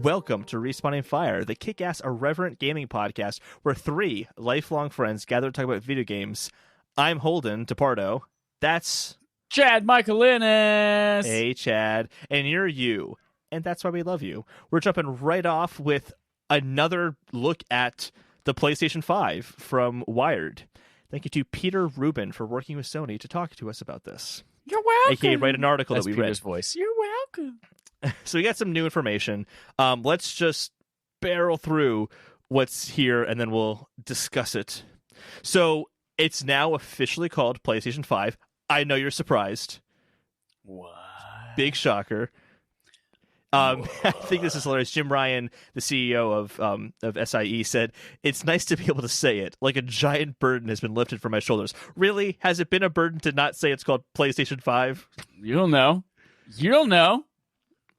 Welcome to Respawning Fire, the kick-ass irreverent gaming podcast where three lifelong friends gather to talk about video games. I'm Holden DePardo. That's Chad Michaelinis. Hey, Chad. And you're you. And that's why we love you. We're jumping right off with another look at the PlayStation 5 from Wired. Thank you to Peter Rubin for working with Sony to talk to us about this. You're welcome. AKA write an article That's that we Peter's read. Voice. You're welcome. So we got some new information. Let's just barrel through what's here, and then we'll discuss it. So it's now officially called PlayStation 5. I know you're surprised. What? Big shocker. I think this is hilarious. Jim Ryan, the CEO of SIE, said, "It's nice to be able to say it. Like a giant burden has been lifted from my shoulders." Really? Has it been a burden to not say it's called PlayStation 5? You don't know. You don't know.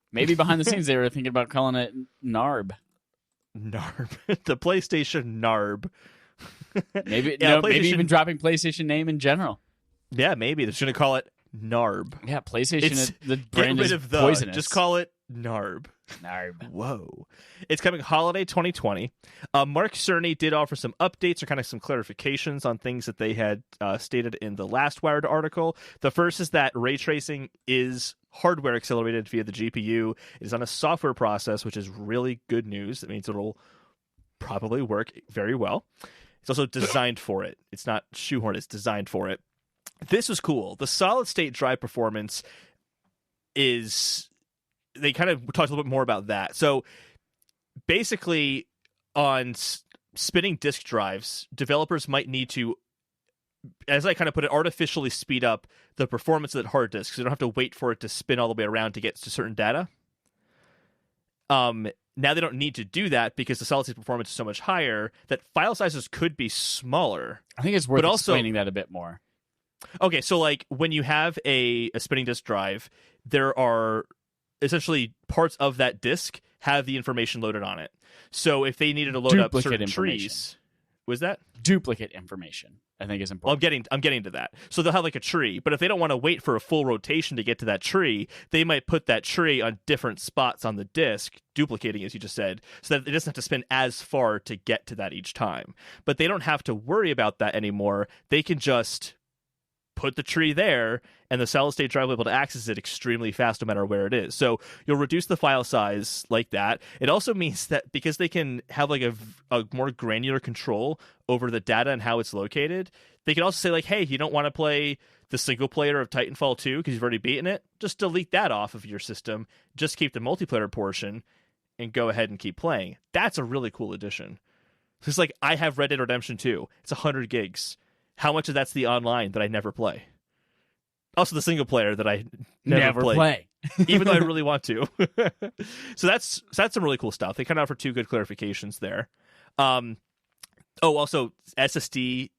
Maybe behind the scenes they were thinking about calling it NARB. NARB. The PlayStation NARB. Maybe Yeah, maybe even dropping PlayStation name in general. Yeah, maybe. They're just going to call it NARB. Yeah, PlayStation, the brand get rid is of the. poisonous. Just call it NARB. NARB. Whoa. It's coming holiday 2020. Mark Cerny did offer some updates or kind of some clarifications on things that they had stated in the last Wired article. The first is that ray tracing is hardware accelerated via the GPU. It is on a software process, which is really good news. That means it'll probably work very well. It's also designed for it. It's not shoehorned, it's designed for it. This was cool. The solid state drive performance is... They kind of talked a little bit more about that. So basically, on spinning disk drives, developers might need to, as I kind of put it, artificially speed up the performance of that hard disk, so they don't have to wait for it to spin all the way around to get to certain data. Now they don't need to do that because the solid state performance is so much higher that file sizes could be smaller. I think it's worth explaining that a bit more. Okay, so like when you have a spinning disk drive, there are essentially parts of that disk have the information loaded on it. So if they needed to load up certain trees, was that duplicate information? I think is important. Well, I'm getting to that. So they'll have like a tree, but if they don't want to wait for a full rotation to get to that tree, they might put that tree on different spots on the disk, duplicating, as you just said, so that it doesn't have to spin as far to get to that each time. But they don't have to worry about that anymore. They can just put the tree there, and the solid state drive will be able to access it extremely fast no matter where it is. So you'll reduce the file size like that. It also means that because they can have like a more granular control over the data and how it's located, they can also say like, hey, you don't want to play the single player of Titanfall 2 because you've already beaten it? Just delete that off of your system. Just keep the multiplayer portion and go ahead and keep playing. That's a really cool addition. So it's like, I have Red Dead Redemption 2. It's 100 gigs. How much of that's the online that I never play? Also the single player that I never play. Even though I really want to. So that's some really cool stuff. They kind of offer two good clarifications there. Also SSD,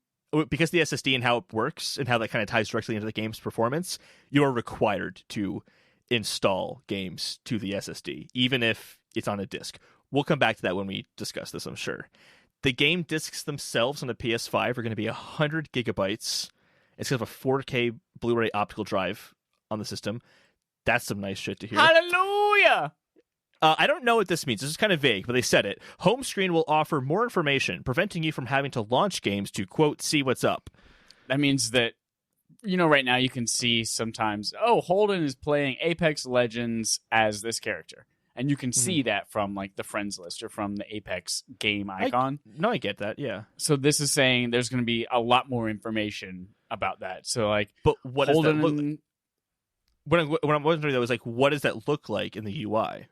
because the SSD and how it works and how that kind of ties directly into the game's performance, you are required to install games to the SSD, even if it's on a disk. We'll come back to that when we discuss this, I'm sure. The game discs themselves on the PS5 are going to be 100 gigabytes. It's going to have a 4K Blu-ray optical drive on the system. That's some nice shit to hear. Hallelujah! I don't know what this means. This is kind of vague, but they said it. Home screen will offer more information, preventing you from having to launch games to, quote, see what's up. That means that, right now you can see sometimes, Holden is playing Apex Legends as this character. And you can see that from like the friends list or from the Apex game icon. I get that, yeah. So this is saying there's going to be a lot more information about that. So like, but what Holden... does that look? When I'm wondering though, is like, what does that look like in the UI?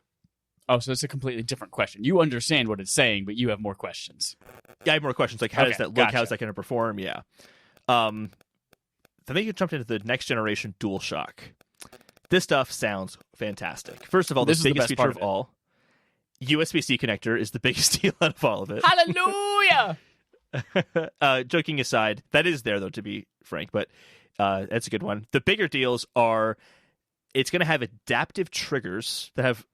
Oh, so it's a completely different question. You understand what it's saying, but you have more questions. Yeah, I have more questions. Like, how does that look? Gotcha. How is that going to perform? Yeah. Then they jumped into the next generation DualShock. This stuff sounds fantastic. First of all, the biggest feature of all, USB-C connector is the biggest deal out of all of it. Hallelujah! Joking aside, that is there, though, to be frank, but that's a good one. The bigger deals are it's going to have adaptive triggers that have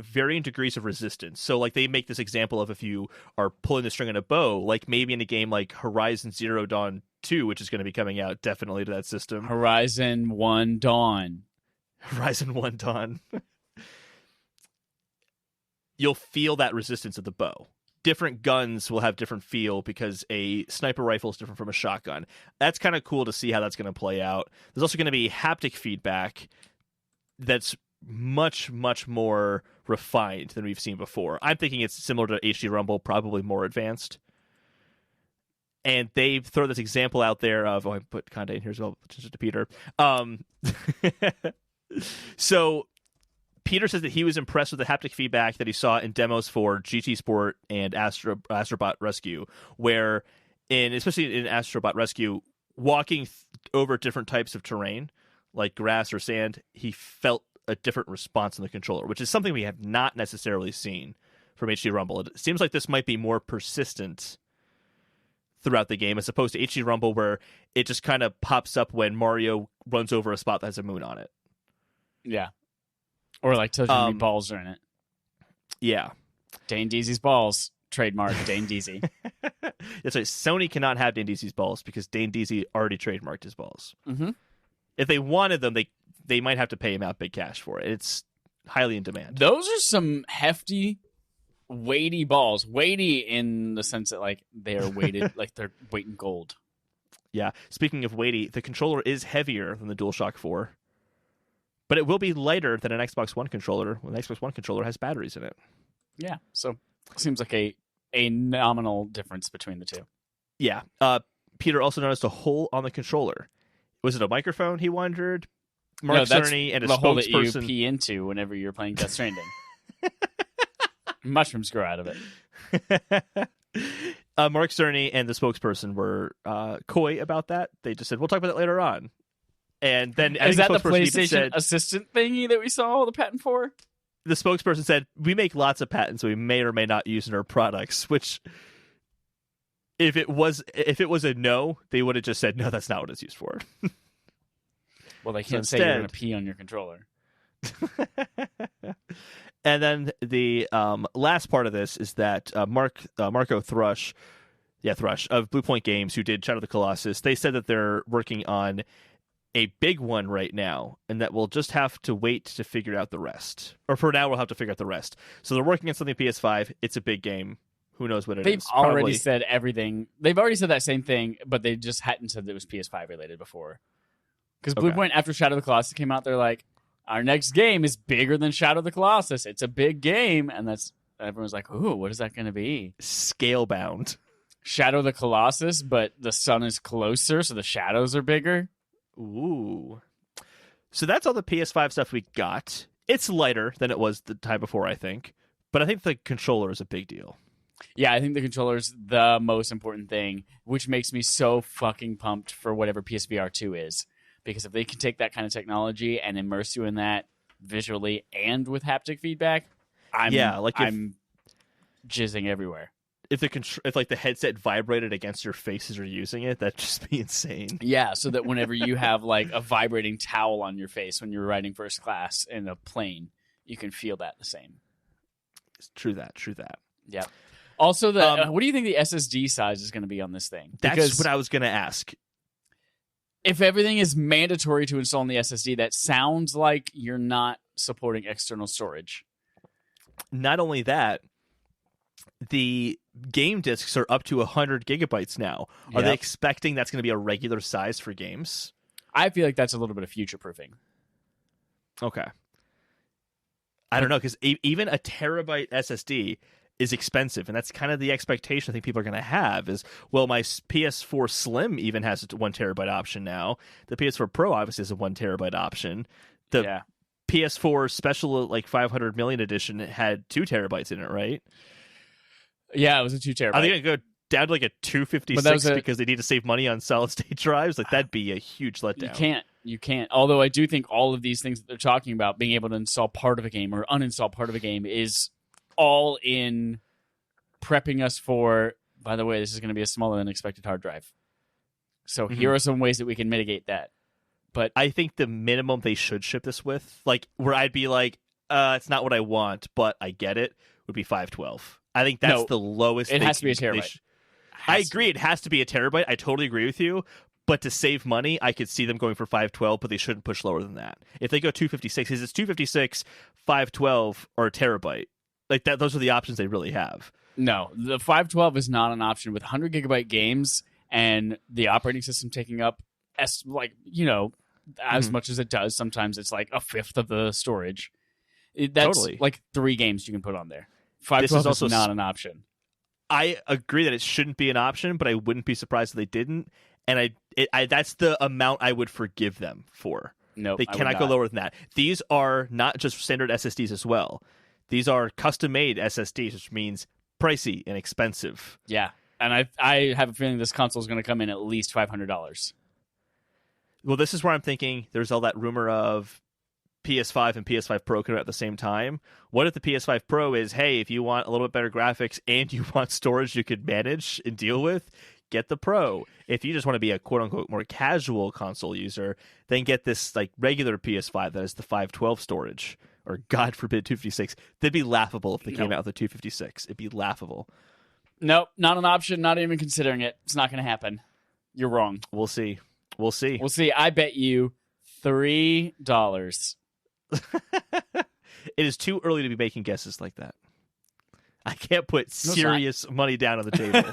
varying degrees of resistance. So, like, they make this example of if you are pulling the string on a bow, like maybe in a game like Horizon Zero Dawn 2, which is going to be coming out definitely to that system. Horizon 1 Dawn. Horizon 1 Dawn. you'll feel that resistance of the bow. Different guns will have different feel because a sniper rifle is different from a shotgun. That's kind of cool to see how that's going to play out. There's also going to be haptic feedback that's much, much more refined than we've seen before. I'm thinking it's similar to HD Rumble, probably more advanced. And they throw this example out there of, I put Conde in here as well, just to Peter. So Peter says that he was impressed with the haptic feedback that he saw in demos for GT Sport and Astrobot Rescue, where, especially in Astrobot Rescue, walking over different types of terrain, like grass or sand, he felt a different response in the controller, which is something we have not necessarily seen from HD Rumble. It seems like this might be more persistent throughout the game, as opposed to HD Rumble, where it just kind of pops up when Mario runs over a spot that has a moon on it. Yeah. Or like tells you how many balls are in it. Yeah. Dane Deasy's balls. Trademark Dane Deasy. That's right. Sony cannot have Dane Deasy's balls because Dane Deasy already trademarked his balls. Mm-hmm. If they wanted them, they might have to pay him out big cash for it. It's highly in demand. Those are some hefty, weighty balls. Weighty in the sense that like they are weighted, like they're weight in gold. Yeah. Speaking of weighty, the controller is heavier than the DualShock 4. But it will be lighter than an Xbox One controller when the Xbox One controller has batteries in it. Yeah, so seems like a nominal difference between the two. Yeah. Peter also noticed a hole on the controller. Was it a microphone, he wondered? Mark Cerny and a the hole spokesperson. that you pee into whenever you're playing Death Stranding. Mushrooms grow out of it. Mark Cerny and the spokesperson were coy about that. They just said, we'll talk about that later on. And then is that the PlayStation assistant thingy that we saw the patent for? The spokesperson said, we make lots of patents we may or may not use in our products, which if it was a no, they would have just said, no, that's not what it's used for. Well, they can't say you're going to pee on your controller. And then the last part of this is that Marco Thrush of Blue Point Games, who did Shadow of the Colossus, they said that they're working on a big one right now, and that we'll just have to wait to figure out the rest. Or for now, we'll have to figure out the rest. So they're working on something PS5. It's a big game. Who knows what it is? They've already said everything. They've already said that same thing, but they just hadn't said that it was PS5 related before. Because Blue Point, after Shadow of the Colossus came out, they're like, our next game is bigger than Shadow of the Colossus. It's a big game. And everyone's like, ooh, what is that going to be? Scalebound. Shadow of the Colossus, but the sun is closer, so the shadows are bigger. Ooh. So that's all the PS5 stuff we got. It's lighter than it was the time before, I think. But I think the controller is a big deal. Yeah, I think the controller's the most important thing, which makes me so fucking pumped for whatever PSVR 2 is. Because if they can take that kind of technology and immerse you in that visually and with haptic feedback, I'm jizzing everywhere. If the headset vibrated against your face as you're using it, that'd just be insane. Yeah, so that whenever you have like a vibrating towel on your face when you're riding first class in a plane, you can feel that the same. True that. Yeah. Also, what do you think the SSD size is going to be on this thing? That's what I was going to ask. If everything is mandatory to install on the SSD, that sounds like you're not supporting external storage. Not only that, the game discs are up to 100 gigabytes now. Are they expecting that's going to be a regular size for games? I feel like that's a little bit of future-proofing. Okay. I don't know, because even a terabyte SSD is expensive, and that's kind of the expectation I think people are going to have is, well, my PS4 Slim even has a 1 terabyte option now. The PS4 Pro obviously has a 1 terabyte option. The PS4 Special, like 500 million edition, had 2 terabytes in it, right? Yeah, it was a 2 terabyte. Are they going to go down to like a 256 because they need to save money on solid-state drives? Like, that'd be a huge letdown. You can't. Although I do think all of these things that they're talking about, being able to install part of a game or uninstall part of a game, is all in prepping us for, by the way, this is going to be a smaller than expected hard drive. So here are some ways that we can mitigate that. But I think the minimum they should ship this with, like where I'd be like, it's not what I want, but I get it, would be 512. I think that's the lowest. It has to be a terabyte. I agree. It has to be a terabyte. I totally agree with you. But to save money, I could see them going for 512, but they shouldn't push lower than that. If they go 256, is it's 256, 512, or a terabyte? Like that, those are the options they really have. No, the 512 is not an option with 100 gigabyte games and the operating system taking up as much as it does. Sometimes it's like a fifth of the storage. That's Totally. like 3 games you can put on there. 512 is not an option. I agree that it shouldn't be an option, but I wouldn't be surprised if they didn't. And that's the amount I would forgive them for. No, they cannot go lower than that. These are not just standard SSDs as well. These are custom-made SSDs, which means pricey and expensive. Yeah, and I have a feeling this console is going to come in at least $500. Well, this is where I'm thinking there's all that rumor of PS5 and PS5 Pro coming out at the same time. What if the PS5 Pro is, hey, if you want a little bit better graphics and you want storage you could manage and deal with, get the Pro. If you just want to be a quote-unquote more casual console user, then get this like regular PS5 that has the 512 storage. Or God forbid 256. They'd be laughable if they came out with a 256. It'd be laughable. Nope, not an option. Not even considering it. It's not going to happen. You're wrong. We'll see. I bet you $3. It is too early to be making guesses like that. I can't put serious money down on the table.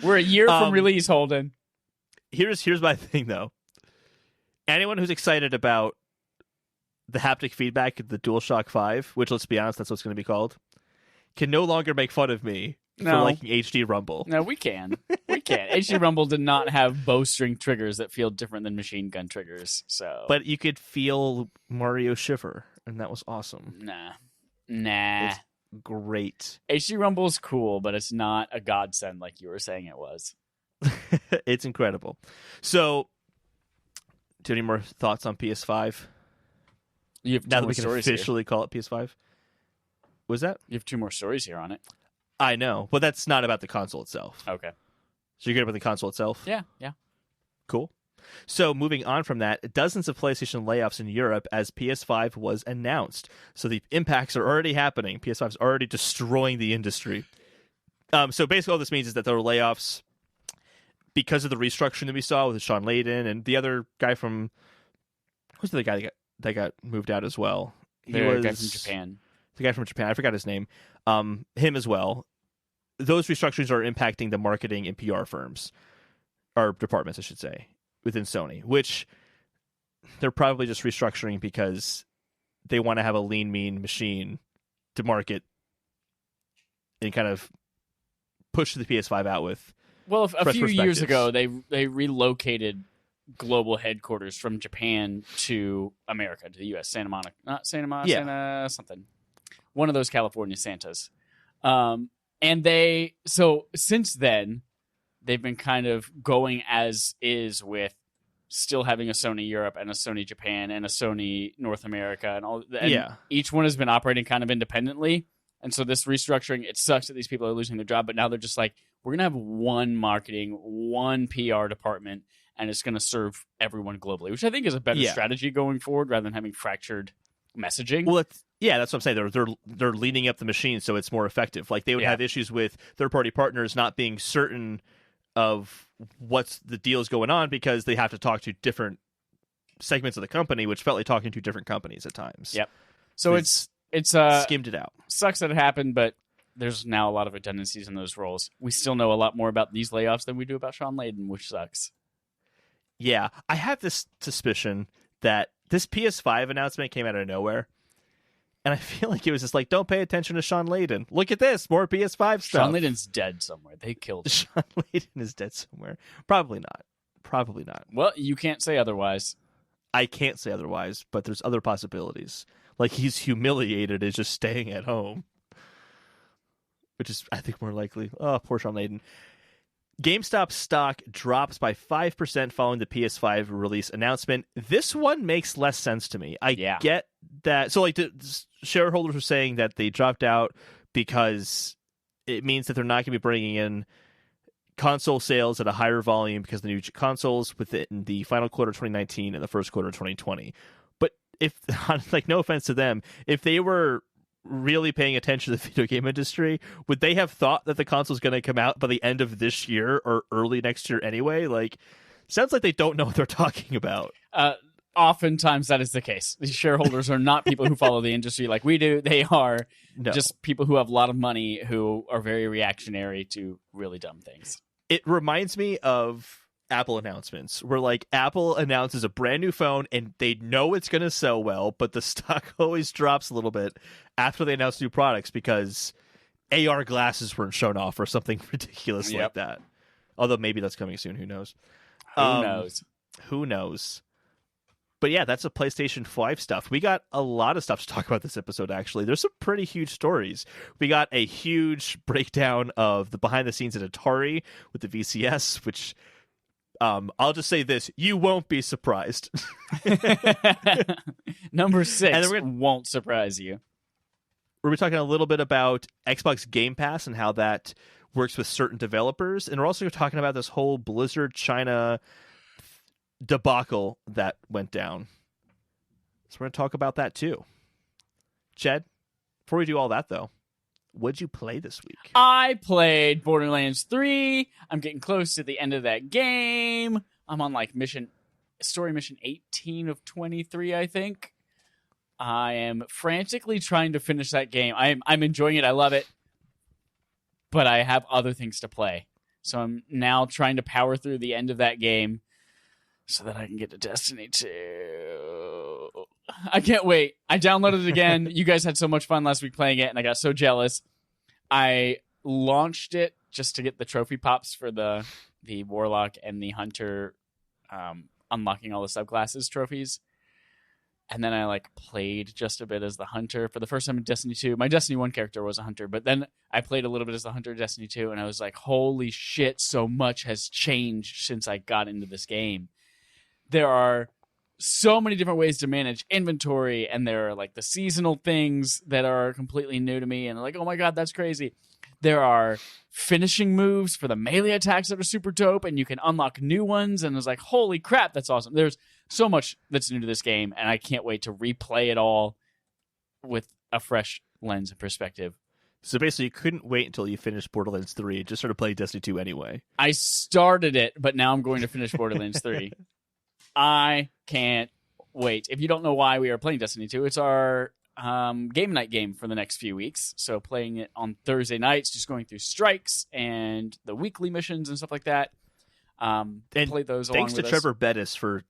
We're a year from release, Holden. Here's my thing, though. Anyone who's excited about the haptic feedback of the DualShock 5, which, let's be honest, that's what it's going to be called, can no longer make fun of me for liking HD Rumble. No, we can. HD Rumble did not have bowstring triggers that feel different than machine gun triggers. But you could feel Mario shiver, and that was awesome. Nah. It's great. HD Rumble's cool, but it's not a godsend like you were saying it was. It's incredible. So, do you have any more thoughts on PS5? You have now that we can officially call it PS5? Was that? You have 2 more stories here on it. I know, but that's not about the console itself. Okay. So you're good about the console itself? Yeah. Cool. So moving on from that, dozens of PlayStation layoffs in Europe as PS5 was announced. So the impacts are already happening. PS5 is already destroying the industry. So basically all this means is that there were layoffs because of the restructuring that we saw with Sean Layden and the other guy from... Who's the guy that got moved out as well? The guy from Japan. The guy from Japan. I forgot his name. Him as well. Those restructurings are impacting the marketing and PR firms, or departments, I should say, within Sony, which they're probably just restructuring because they want to have a lean, mean machine to market and kind of push the PS5 out with. Well, a few years ago, they relocated global headquarters from Japan to America, to the U.S. Santa Monica. Not Santa Monica, Santa something. One of those California Santas. And so since then, they've been kind of going as is with still having a Sony Europe and a Sony Japan and a Sony North America and all. And each one has been operating kind of independently. And so this restructuring, it sucks that these people are losing their job, but now they're just like, we're going to have one marketing, one PR department, and it's going to serve everyone globally, which I think is a better strategy going forward rather than having fractured messaging. Well, that's what I'm saying. They're leaning up the machine so it's more effective. Like they would have issues with third-party partners not being certain of what's the deals going on because they have to talk to different segments of the company, which felt like talking to different companies at times. Yep. So it's skimmed it out. Sucks that it happened, but there's now a lot of redundancies in those roles. We still know a lot more about these layoffs than we do about Sean Layden, which sucks. Yeah, I have this suspicion that this PS5 announcement came out of nowhere. And I feel like it was just like, don't pay attention to Sean Layden. Look at this, more PS5 stuff. Sean Layden's dead somewhere. They killed him. Sean Layden is dead somewhere. Probably not. Well, you can't say otherwise. I can't say otherwise, but there's other possibilities. Like he's humiliated is just staying at home. Which is, I think, more likely. Oh, poor Sean Layden. GameStop stock drops by 5% following the PS5 release announcement. This one makes less sense to me. I get that. So, like, the shareholders were saying that they dropped out because it means that they're not going to be bringing in console sales at a higher volume because the new consoles within the final quarter of 2019 and the first quarter of 2020. But if, like, no offense to them, if they were really paying attention to the video game industry, would they have thought that the console is going to come out by the end of this year or early next year anyway? Like, sounds like they don't know what they're talking about. Oftentimes that is the case. These shareholders are not people who follow the industry like we do. They are just people who have a lot of money who are very reactionary to really dumb things. It reminds me of Apple announcements where like Apple announces a brand new phone and they know it's going to sell well, but the stock always drops a little bit after they announce new products because AR glasses weren't shown off or something ridiculous like that. Although maybe that's coming soon. Who knows? Who knows? But yeah, that's a PlayStation 5 stuff. We got a lot of stuff to talk about this episode, actually. There's some pretty huge stories. We got a huge breakdown of the behind the scenes at Atari with the VCS, which I'll just say this. You won't be surprised. Number 6 won't surprise you. We're talking a little bit about Xbox Game Pass and how that works with certain developers. And we're also talking about this whole Blizzard China debacle that went down. So we're going to talk about that too. Jed, before we do all that though, what'd you play this week? I played Borderlands 3. I'm getting close to the end of that game. I'm on like story mission 18 of 23, I think. I am frantically trying to finish that game. I'm enjoying it. I love it. But I have other things to play. So I'm now trying to power through the end of that game so that I can get to Destiny 2. I can't wait. I downloaded it again. You guys had so much fun last week playing it, and I got so jealous. I launched it just to get the trophy pops for the Warlock and the Hunter unlocking all the subclasses trophies. And then I played just a bit as the Hunter for the first time in Destiny 2. My Destiny 1 character was a Hunter, but then I played a little bit as the Hunter in Destiny 2, and I was like, holy shit, so much has changed since I got into this game. There are so many different ways to manage inventory, and there are the seasonal things that are completely new to me, and oh my god, that's crazy. There are finishing moves for the melee attacks that are super dope, and you can unlock new ones, and it's like, holy crap, that's awesome. There's so much that's new to this game, and I can't wait to replay it all with a fresh lens and perspective. So basically, you couldn't wait until you finished Borderlands 3, just started playing Destiny 2 anyway. I started it, but now I'm going to finish Borderlands 3. I can't wait. If you don't know why we are playing Destiny 2, it's our game night game for the next few weeks. So playing it on Thursday nights, just going through strikes and the weekly missions and stuff like that. And play those along thanks with to Trevor Bettis for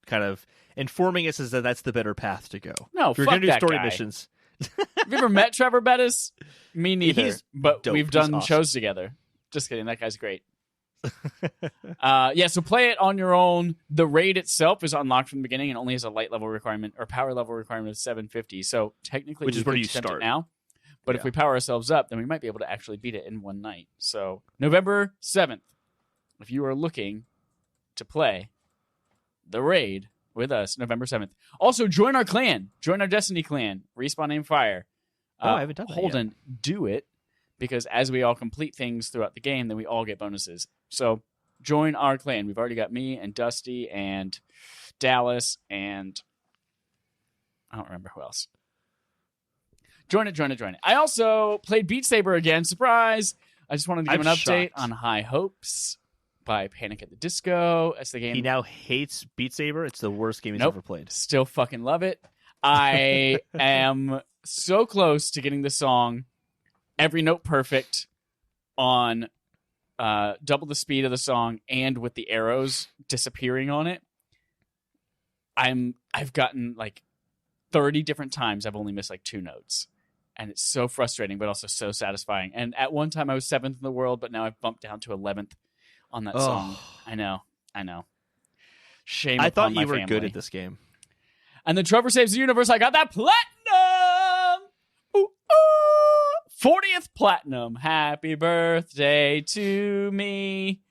kind of informing us that that's the better path to go. No, if you're fuck going to do that story guy. missions. Have you ever met Trevor Bettis? Me neither. He's but dope. We've done He's awesome. shows together. Just kidding. That guy's great. So play it on your own. The raid itself is unlocked from the beginning and only has a light level requirement or power level requirement of 750. So technically, which is where you attempt start it now. But if we power ourselves up, then we might be able to actually beat it in one night. So November 7th, if you are looking to play the raid with us, November 7th. Also, join our clan. Join our Destiny clan. Respawn Aim Fire. I haven't done that Holden, do it. Because as we all complete things throughout the game, then we all get bonuses. So join our clan. We've already got me and Dusty and Dallas and I don't remember who else. Join it. I also played Beat Saber again. Surprise! I just wanted to give an update on High Hopes by Panic at the Disco. As the game, he now hates Beat Saber. It's the worst game he's ever played. Still fucking love it. I am so close to getting the song every note perfect on double the speed of the song and with the arrows disappearing on it. I've gotten 30 different times I've only missed 2 notes. And it's so frustrating, but also so satisfying. And at one time I was 7th in the world, but now I've bumped down to 11th on that song. I know. Shame I upon thought you my were family. good at this game. And then Trover Saves the Universe, I got that platinum! Ooh, ooh! 40th platinum. Happy birthday to me.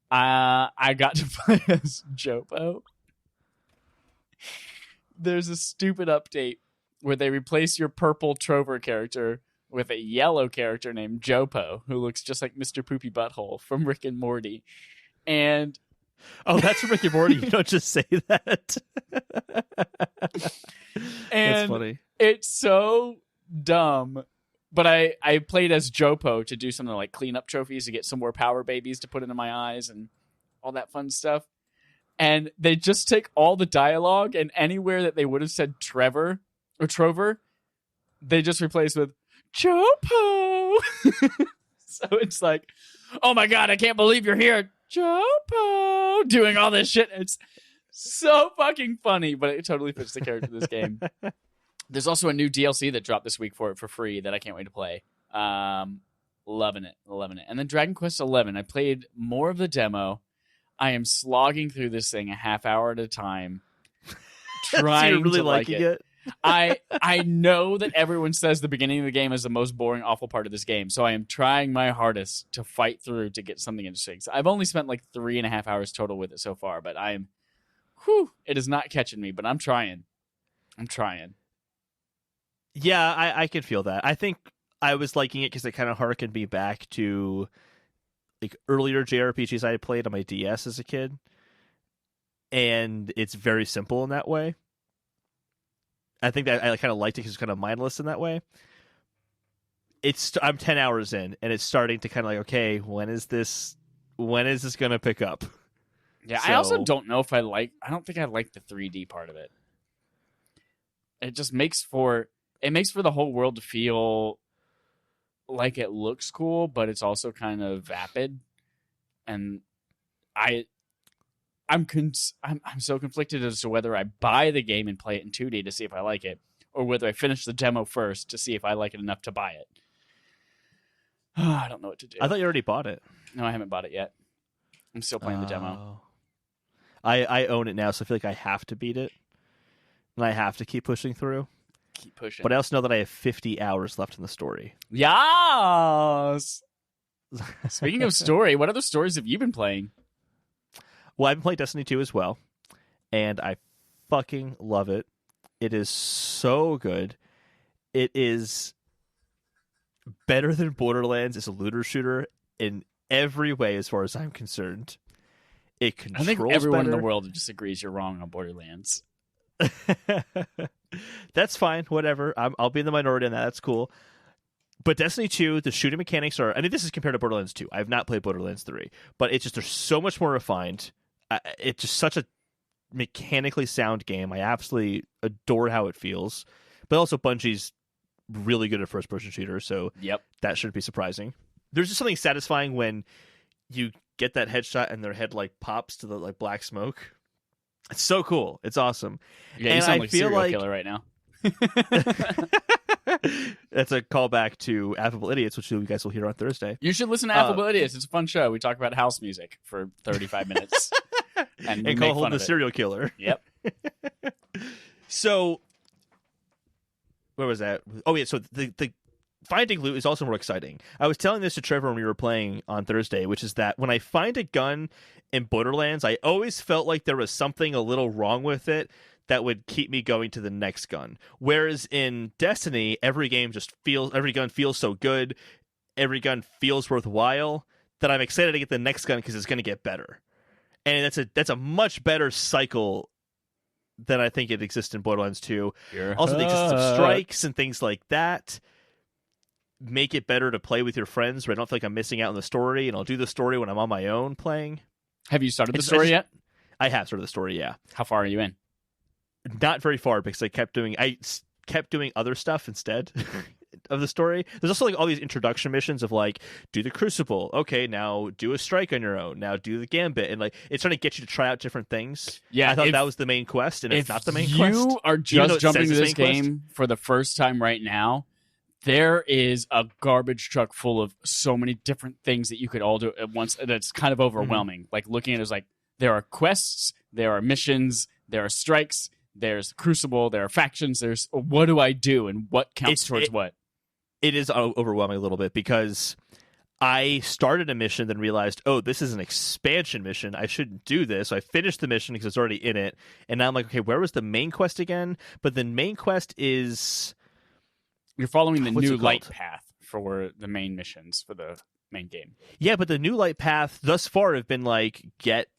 I got to play as Jopo. There's a stupid update where they replace your purple Trover character with a yellow character named Jopo, who looks just like Mr. Poopy Butthole from Rick and Morty. And oh, that's from Rick and Morty. You don't just say that. And that's funny. It's so dumb. But I played as Jopo to do something like clean up trophies to get some more power babies to put into my eyes and all that fun stuff. And they just take all the dialogue, and anywhere that they would have said Trevor or Trover, they just replace with Chopo. So it's like, oh my God, I can't believe you're here, Chopo, doing all this shit. It's so fucking funny, but it totally fits the character of this game. There's also a new DLC that dropped this week for it for free that I can't wait to play. Loving it. And then Dragon Quest XI, I played more of the demo. I am slogging through this thing a half hour at a time, trying so you're really to like liking it. I know that everyone says the beginning of the game is the most boring, awful part of this game, so I am trying my hardest to fight through to get something interesting. So I've only spent like 3.5 hours total with it so far, but it is not catching me, but I'm trying. Yeah, I can feel that. I think I was liking it because it kind of harkened me back to like earlier JRPGs I had played on my DS as a kid, and it's very simple in that way. I think that I kind of liked it because it's kind of mindless in that way. I'm 10 hours in, and it's starting to kind of like, okay, when is this going to pick up? Yeah, so, I also don't know if I don't think I like the 3D part of it. It just makes for the whole world to feel like it looks cool, but it's also kind of vapid. And I'm so conflicted as to whether I buy the game and play it in 2D to see if I like it, or whether I finish the demo first to see if I like it enough to buy it. I don't know what to do. I thought you already bought it. No, I haven't bought it yet. I'm still playing the demo. I own it now, so I feel like I have to beat it. And I have to keep pushing through. Keep pushing. But I also know that I have 50 hours left in the story. Yes! Speaking of story, what other stories have you been playing? Well, I've been playing Destiny 2 as well, and I fucking love it. It is so good. It is better than Borderlands. It's a looter shooter in every way as far as I'm concerned. It controls I think everyone better. in the world disagrees you're wrong on Borderlands. That's fine. Whatever. I'll be in the minority on that. That's cool. But Destiny 2, the shooting mechanics are... I mean, this is compared to Borderlands 2. I have not played Borderlands 3. But it's just... They're so much more refined. It's just such a mechanically sound game. I absolutely adore how it feels. But also, Bungie's really good at first-person shooters, so that shouldn't be surprising. There's just something satisfying when you get that headshot and their head, like, pops to the like black smoke. It's so cool. It's awesome. Yeah, and you sound I like a feel serial like... killer right now. That's a callback to Affable Idiots, which you guys will hear on Thursday. You should listen to Affable Idiots. It's a fun show. We talk about house music for 35 minutes. and call Holden the serial killer. Yep. So, where was that? Oh, yeah, so the finding loot is also more exciting. I was telling this to Trevor when we were playing on Thursday, which is that when I find a gun in Borderlands, I always felt like there was something a little wrong with it that would keep me going to the next gun. Whereas in Destiny, every gun feels so good, every gun feels worthwhile, that I'm excited to get the next gun because it's going to get better. And that's a much better cycle than I think it exists in Borderlands 2. Also, the existence of strikes and things like that make it better to play with your friends, where I don't feel like I'm missing out on the story, and I'll do the story when I'm on my own playing. Have you started the story yet? I have started the story, yeah. How far are you in? Not very far, because I kept doing other stuff instead of the story. There's also like all these introduction missions of like, do the Crucible. Okay, now do a strike on your own. Now do the Gambit. And like, it's trying to get you to try out different things. Yeah, I thought that was the main quest, and it's not the main quest. If you are just jumping to this game for the first time right now, there is a garbage truck full of so many different things that you could all do at once, and it's kind of overwhelming. Like, looking at it is like, there are quests, there are missions, there are strikes, there's Crucible, there are factions, there's what do I do and what counts towards what? It is overwhelming a little bit, because I started a mission, then realized, oh, this is an expansion mission. I shouldn't do this. So I finished the mission because it's already in it. And now I'm like, okay, where was the main quest again? But the main quest is... You're following the new light path for the main missions for the main game. Yeah, but the new light path thus far have been like, go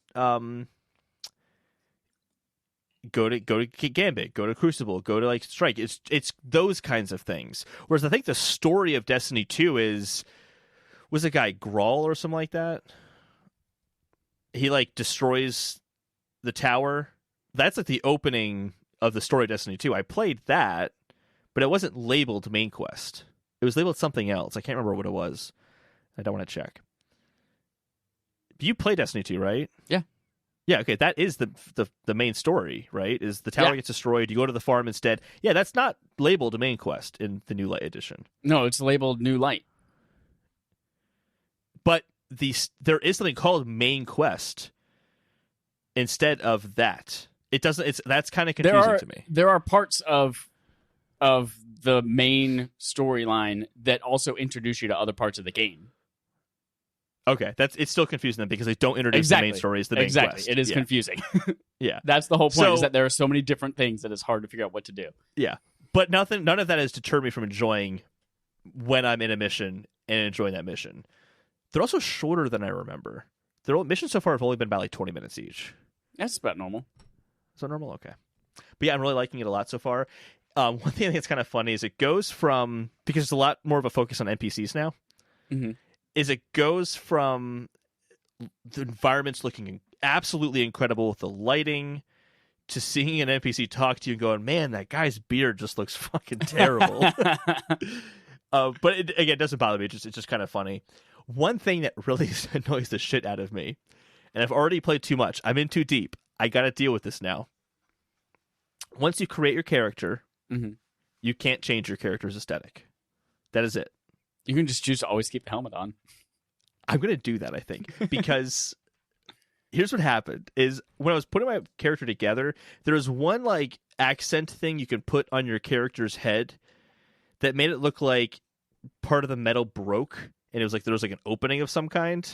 to Gambit, go to Crucible, go to like Strike. It's those kinds of things. Whereas I think the story of Destiny 2 was a guy Grawl or something like that. He like destroys the tower, that's like the opening of the story of Destiny 2. I played that, but it wasn't labeled main quest. It was labeled something else. I can't remember what it was. I don't want to check. You play Destiny 2, right? Yeah. Yeah, okay, that is the main story, right? Is the tower gets destroyed, you go to the farm instead. Yeah, that's not labeled a main quest in the New Light edition. No, it's labeled New Light. But there is something called main quest instead of that. It doesn't. That's kind of confusing to me. There are parts of the main storyline that also introduce you to other parts of the game. Okay, it's still confusing them because they don't introduce the main story as the main quest. It is confusing. Yeah, that's the whole point. Is that there are so many different things that it's hard to figure out what to do. Yeah, but none of that has deterred me from enjoying when I'm in a mission and enjoying that mission. They're also shorter than I remember. Their missions so far have only been about like 20 minutes each. That's about normal. Is that normal? Okay. But yeah, I'm really liking it a lot so far. One thing that's kind of funny is it goes from, because there's a lot more of a focus on NPCs now, is it goes from the environments looking absolutely incredible with the lighting to seeing an NPC talk to you and going, man, that guy's beard just looks fucking terrible. But it doesn't bother me. It's just kind of funny. One thing that really annoys the shit out of me, and I've already played too much, I'm in too deep, I gotta deal with this now. Once you create your character, you can't change your character's aesthetic. That is it. You can just choose to always keep the helmet on. I'm gonna do that, I think, because here's what happened: is when I was putting my character together, there was one like accent thing you can put on your character's head that made it look like part of the metal broke, and it was like there was like an opening of some kind.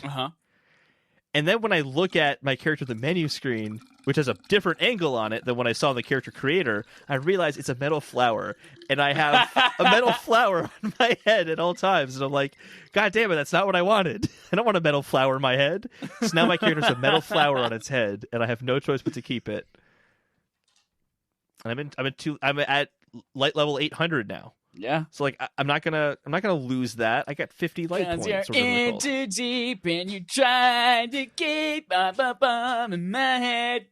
And then when I look at my character, the menu screen, which has a different angle on it than when I saw the character creator, I realize it's a metal flower. And I have a metal flower on my head at all times. And I'm like, God damn it, that's not what I wanted. I don't want a metal flower in my head. So now my character's a metal flower on its head, and I have no choice but to keep it. And I'm at light level 800 now. Yeah. So like I'm not gonna lose that. I got 50 light points. You're in too deep and you try to keep bum in my head.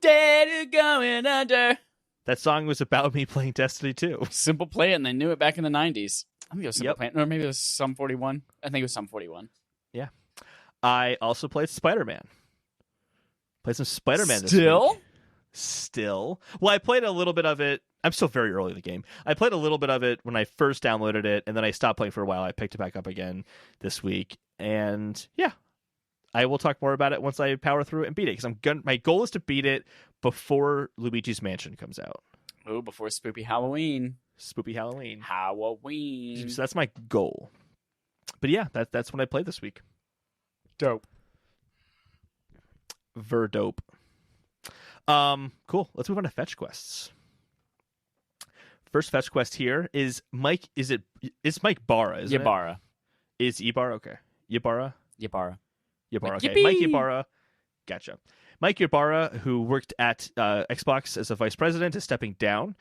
Dead or going under. That song was about me playing Destiny 2. Simple Play, and they knew it back in the 90s. I think it was Simple Play, or maybe it was Sum 41. I think it was Sum 41. Yeah. I also played Spider-Man. Played some Spider-Man this week. Still. Well, I played a little bit of it. I'm still very early in the game. I played a little bit of it when I first downloaded it, and then I stopped playing for a while. I picked it back up again this week, and yeah, I will talk more about it once I power through it and beat it. Because my goal is to beat it before Luigi's Mansion comes out. Oh, before Spoopy Halloween. Spoopy Halloween. Halloween. So that's my goal. But yeah, that's what I played this week. Dope. Dope. Cool. Let's move on to fetch quests. First fetch quest here is Mike. It's Mike Barra, isn't Ybarra. it? Is Ibarra? Okay. Ybarra? Ybarra. Ybarra. Okay. Yippee! Mike Ybarra. Gotcha. Mike Ybarra, who worked at Xbox as a vice president, is stepping down,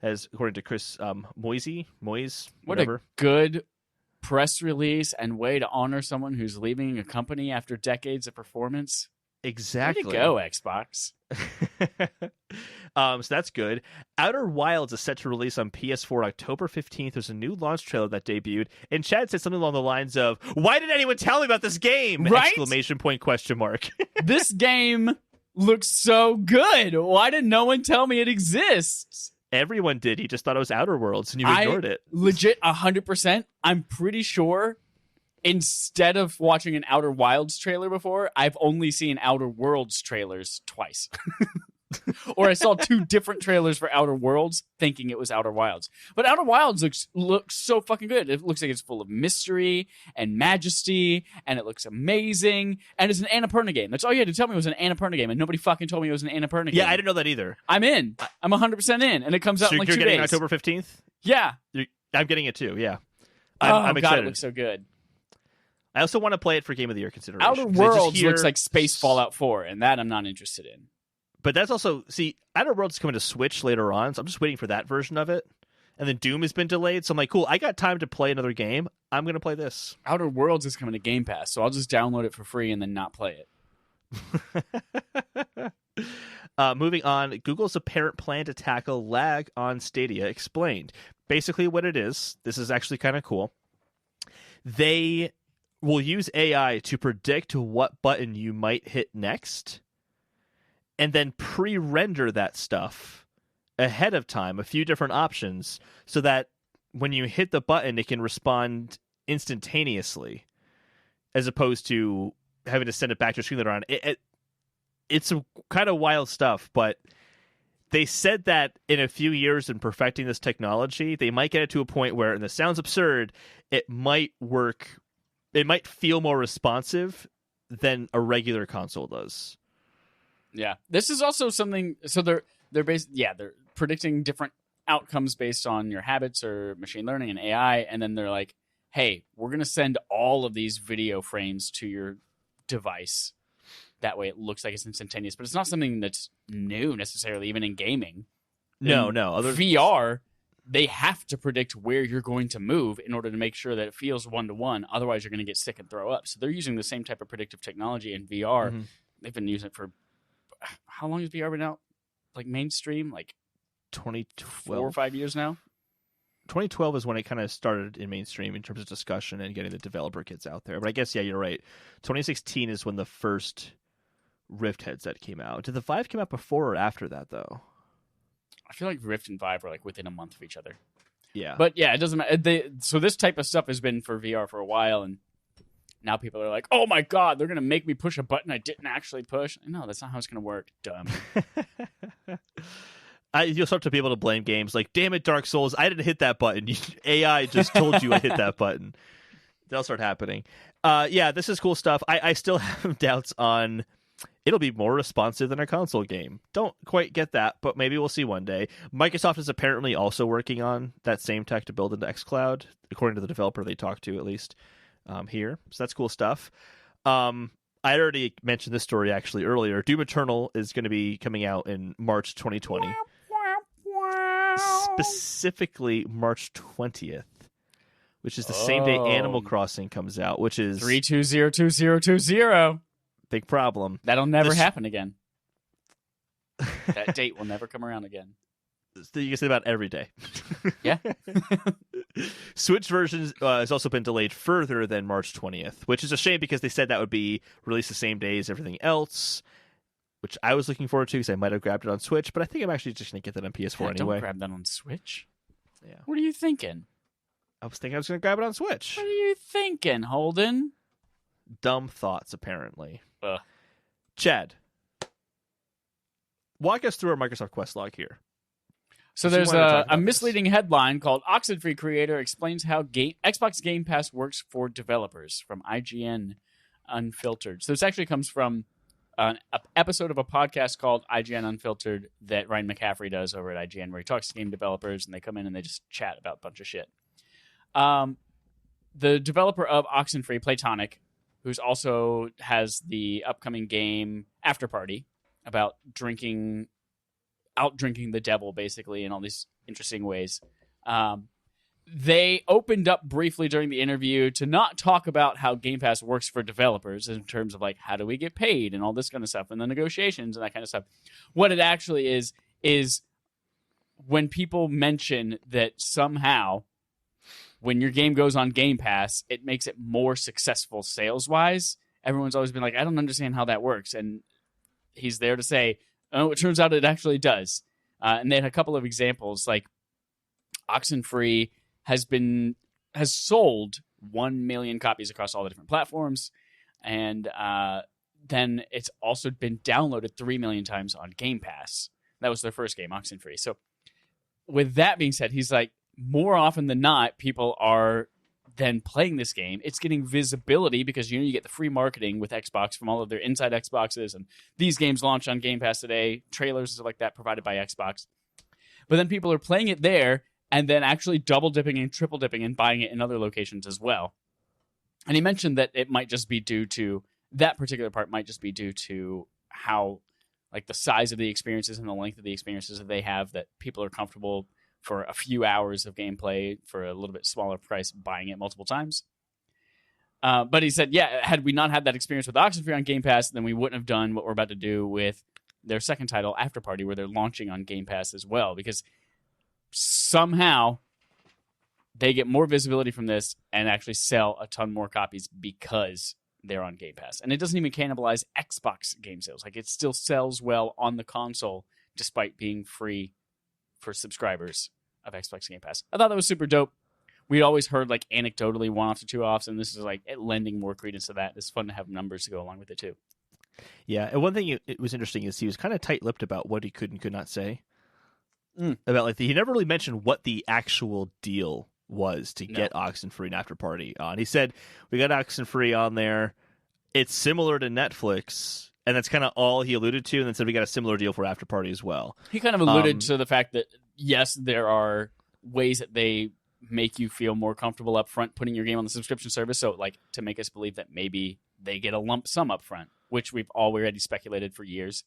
as according to Chris Moise, whatever. What a good press release and way to honor someone who's leaving a company after decades of performance. Exactly. Way to go, Xbox. So that's good. Outer Wilds is set to release on PS4 October 15th. There's a new launch trailer that debuted, and Chad said something along the lines of, "Why didn't anyone tell me about this game?" Right? Exclamation point, question mark. This game looks so good. Why did no one tell me it exists? Everyone did. He just thought it was Outer Worlds, and you ignored it. Legit, 100%. I'm pretty sure instead of watching an Outer Wilds trailer before, I've only seen Outer Worlds trailers twice. Or I saw two different trailers for Outer Worlds thinking it was Outer Wilds. But Outer Wilds looks so fucking good. It looks like it's full of mystery and majesty, and it looks amazing. And it's an Annapurna game. That's all you had to tell me was an Annapurna game, and nobody fucking told me it was an Annapurna game. Yeah, I didn't know that either. I'm in. I'm 100% in, and it comes out in like 2 days. You're getting October 15th? Yeah. I'm getting it too, yeah. I'm excited. God, it looks so good. I also want to play it for Game of the Year consideration. Outer Worlds looks like Space Fallout 4, and that I'm not interested in. But that's also, Outer Worlds is coming to Switch later on, so I'm just waiting for that version of it. And then Doom has been delayed, so I'm like, cool, I got time to play another game. I'm going to play this. Outer Worlds is coming to Game Pass, so I'll just download it for free and then not play it. Moving on, Google's apparent plan to tackle lag on Stadia explained. Basically what it is, this is actually kind of cool. They will use AI to predict what button you might hit next and then pre-render that stuff ahead of time, a few different options, so that when you hit the button, it can respond instantaneously as opposed to having to send it back to a screen later on. It's some kind of wild stuff, but they said that in a few years in perfecting this technology, they might get it to a point where, and this sounds absurd, it might work, it might feel more responsive than a regular console does. Yeah. This is also something, so they're predicting different outcomes based on your habits or machine learning and AI, and then they're like, hey, we're going to send all of these video frames to your device. That way it looks like it's instantaneous, but it's not something that's new necessarily, even in gaming. No. VR, they have to predict where you're going to move in order to make sure that it feels one-to-one. Otherwise, you're going to get sick and throw up. So they're using the same type of predictive technology in VR. Mm-hmm. They've been using it for, how long has VR been out? Like mainstream? Like 2012. 4 or 5 years now? 2012 is when it kind of started in mainstream in terms of discussion and getting the developer kits out there. But I guess, yeah, you're right. 2016 is when the first Rift headset came out. Did the Vive come out before or after that, though? I feel like Rift and Vive were like within a month of each other. Yeah. But yeah, it doesn't matter. So this type of stuff has been for VR for a while, and now people are like, oh my God, they're going to make me push a button I didn't actually push. No, that's not how it's going to work, dumb. You'll start to be able to blame games like, damn it, Dark Souls, I didn't hit that button. AI just told you I hit that button. That'll start happening. Yeah, this is cool stuff. I still have doubts on it'll be more responsive than a console game. Don't quite get that, but maybe we'll see one day. Microsoft is apparently also working on that same tech to build into xCloud, according to the developer they talked to, at least here. So that's cool stuff. I already mentioned this story actually earlier. Doom Eternal is going to be coming out in March 2020. Specifically March 20th, which is the same day Animal Crossing comes out, which is 3202020. Big problem. That'll never happen again. That date will never come around again. You can say about every day. Yeah. Switch version has also been delayed further than March 20th, which is a shame because they said that would be released the same day as everything else, which I was looking forward to because I might have grabbed it on Switch, but I think I'm actually just going to get that on PS4 anyway. Don't grab that on Switch. Yeah. What are you thinking? I was thinking I was going to grab it on Switch. What are you thinking, Holden? Dumb thoughts, apparently. Chad, walk us through our Microsoft Quest log here. So there's a misleading headline called Oxenfree Creator Explains How Xbox Game Pass Works for Developers from IGN Unfiltered. So this actually comes from an episode of a podcast called IGN Unfiltered that Ryan McCaffrey does over at IGN, where he talks to game developers and they come in and they just chat about a bunch of shit. The developer of Oxenfree, Platonic, who's also has the upcoming game After Party about out drinking the devil, basically, in all these interesting ways. They opened up briefly during the interview to not talk about how Game Pass works for developers in terms of like, how do we get paid and all this kind of stuff and the negotiations and that kind of stuff. What it actually is when people mention that somehow when your game goes on Game Pass, it makes it more successful sales-wise. Everyone's always been like, I don't understand how that works. And he's there to say, oh, it turns out it actually does. And they had a couple of examples, like Oxenfree has sold 1 million copies across all the different platforms. And then it's also been downloaded 3 million times on Game Pass. That was their first game, Oxenfree. So with that being said, he's like, more often than not, people are then playing this game. It's getting visibility because you get the free marketing with Xbox from all of their inside Xboxes, and these games launch on Game Pass today, trailers and stuff like that provided by Xbox. But then people are playing it there and then actually double dipping and triple dipping and buying it in other locations as well. And he mentioned that it might just be due to that particular part might just be due to how like the size of the experiences and the length of the experiences that they have, that people are comfortable for a few hours of gameplay for a little bit smaller price, buying it multiple times. But he said, yeah, had we not had that experience with Oxenfree on Game Pass, then we wouldn't have done what we're about to do with their second title, After Party, where they're launching on Game Pass as well, because somehow they get more visibility from this and actually sell a ton more copies because they're on Game Pass. And it doesn't even cannibalize Xbox game sales. Like, it still sells well on the console despite being free for subscribers of Xbox Game Pass. I thought that was super dope. We'd always heard, like, anecdotally one-offs or two-offs, and this is, like, lending more credence to that. It's fun to have numbers to go along with it, too. Yeah, and one thing it was interesting is he was kind of tight-lipped about what he could and could not say. About, like, he never really mentioned what the actual deal was to get Oxenfree and After Party on. He said, we got Oxenfree on there. It's similar to Netflix, and that's kind of all he alluded to, and then said we got a similar deal for After Party as well. He kind of alluded to the fact that, yes, there are ways that they make you feel more comfortable up front putting your game on the subscription service, so, like, to make us believe that maybe they get a lump sum up front, which we've already speculated for years.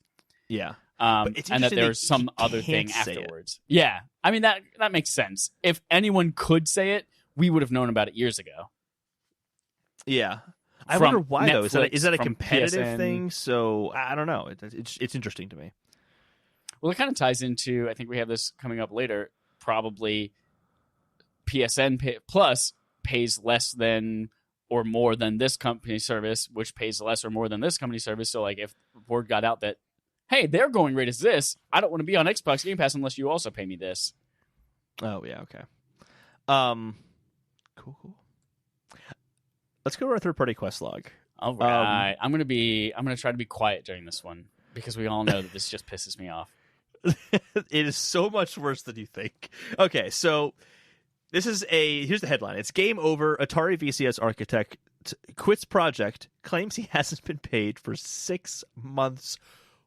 Yeah. And that there's some other thing afterwards. Yeah. I mean, that makes sense. If anyone could say it, we would have known about it years ago. Yeah. I wonder why, Netflix, though. Is that a competitive PSN thing? So, I don't know. It's interesting to me. Well, it kind of ties into, I think we have this coming up later, probably PSN Plus pays less than or more than this company service, which pays less or more than this company service. So, like, if word got out that, hey, their going rate is this, I don't want to be on Xbox Game Pass unless you also pay me this. Oh, yeah, okay. Cool. Let's go to our third-party quest log. All right. I'm gonna try to be quiet during this one because we all know that this just pisses me off. It is so much worse than you think. Okay, so here's the headline. It's game over. Atari VCS architect quits project, claims he hasn't been paid for 6 months.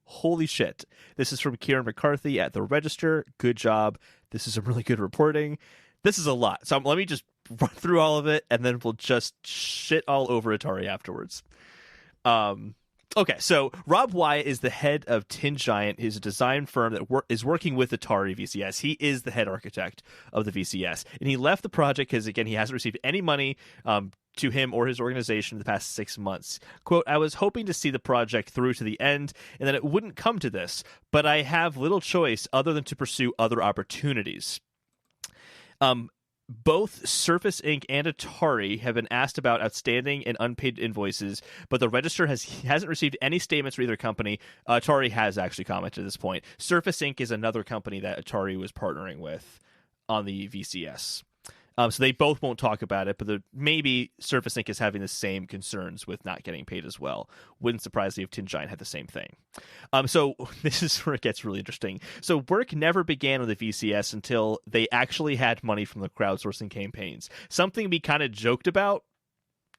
Holy shit. This is from Kieran McCarthy at The Register. Good job. This is some really good reporting. This is a lot. So let me just run through all of it, and then we'll just shit all over Atari afterwards. Okay, so Rob Wyatt is the head of Tin Giant. He's a design firm that is working with Atari VCS. He is the head architect of the VCS. And he left the project because, again, he hasn't received any money to him or his organization in the past 6 months. Quote, I was hoping to see the project through to the end and that it wouldn't come to this, but I have little choice other than to pursue other opportunities. Both Surface Inc. and Atari have been asked about outstanding and unpaid invoices, but the Register hasn't received any statements for either company. Atari has actually commented at this point. Surface Inc. is another company that Atari was partnering with on the VCS. So they both won't talk about it, but maybe Surface Inc. is having the same concerns with not getting paid as well. Wouldn't surprise me if Tin Giant had the same thing. So this is where it gets really interesting. So work never began with the VCS until they actually had money from the crowdsourcing campaigns. Something we kind of joked about.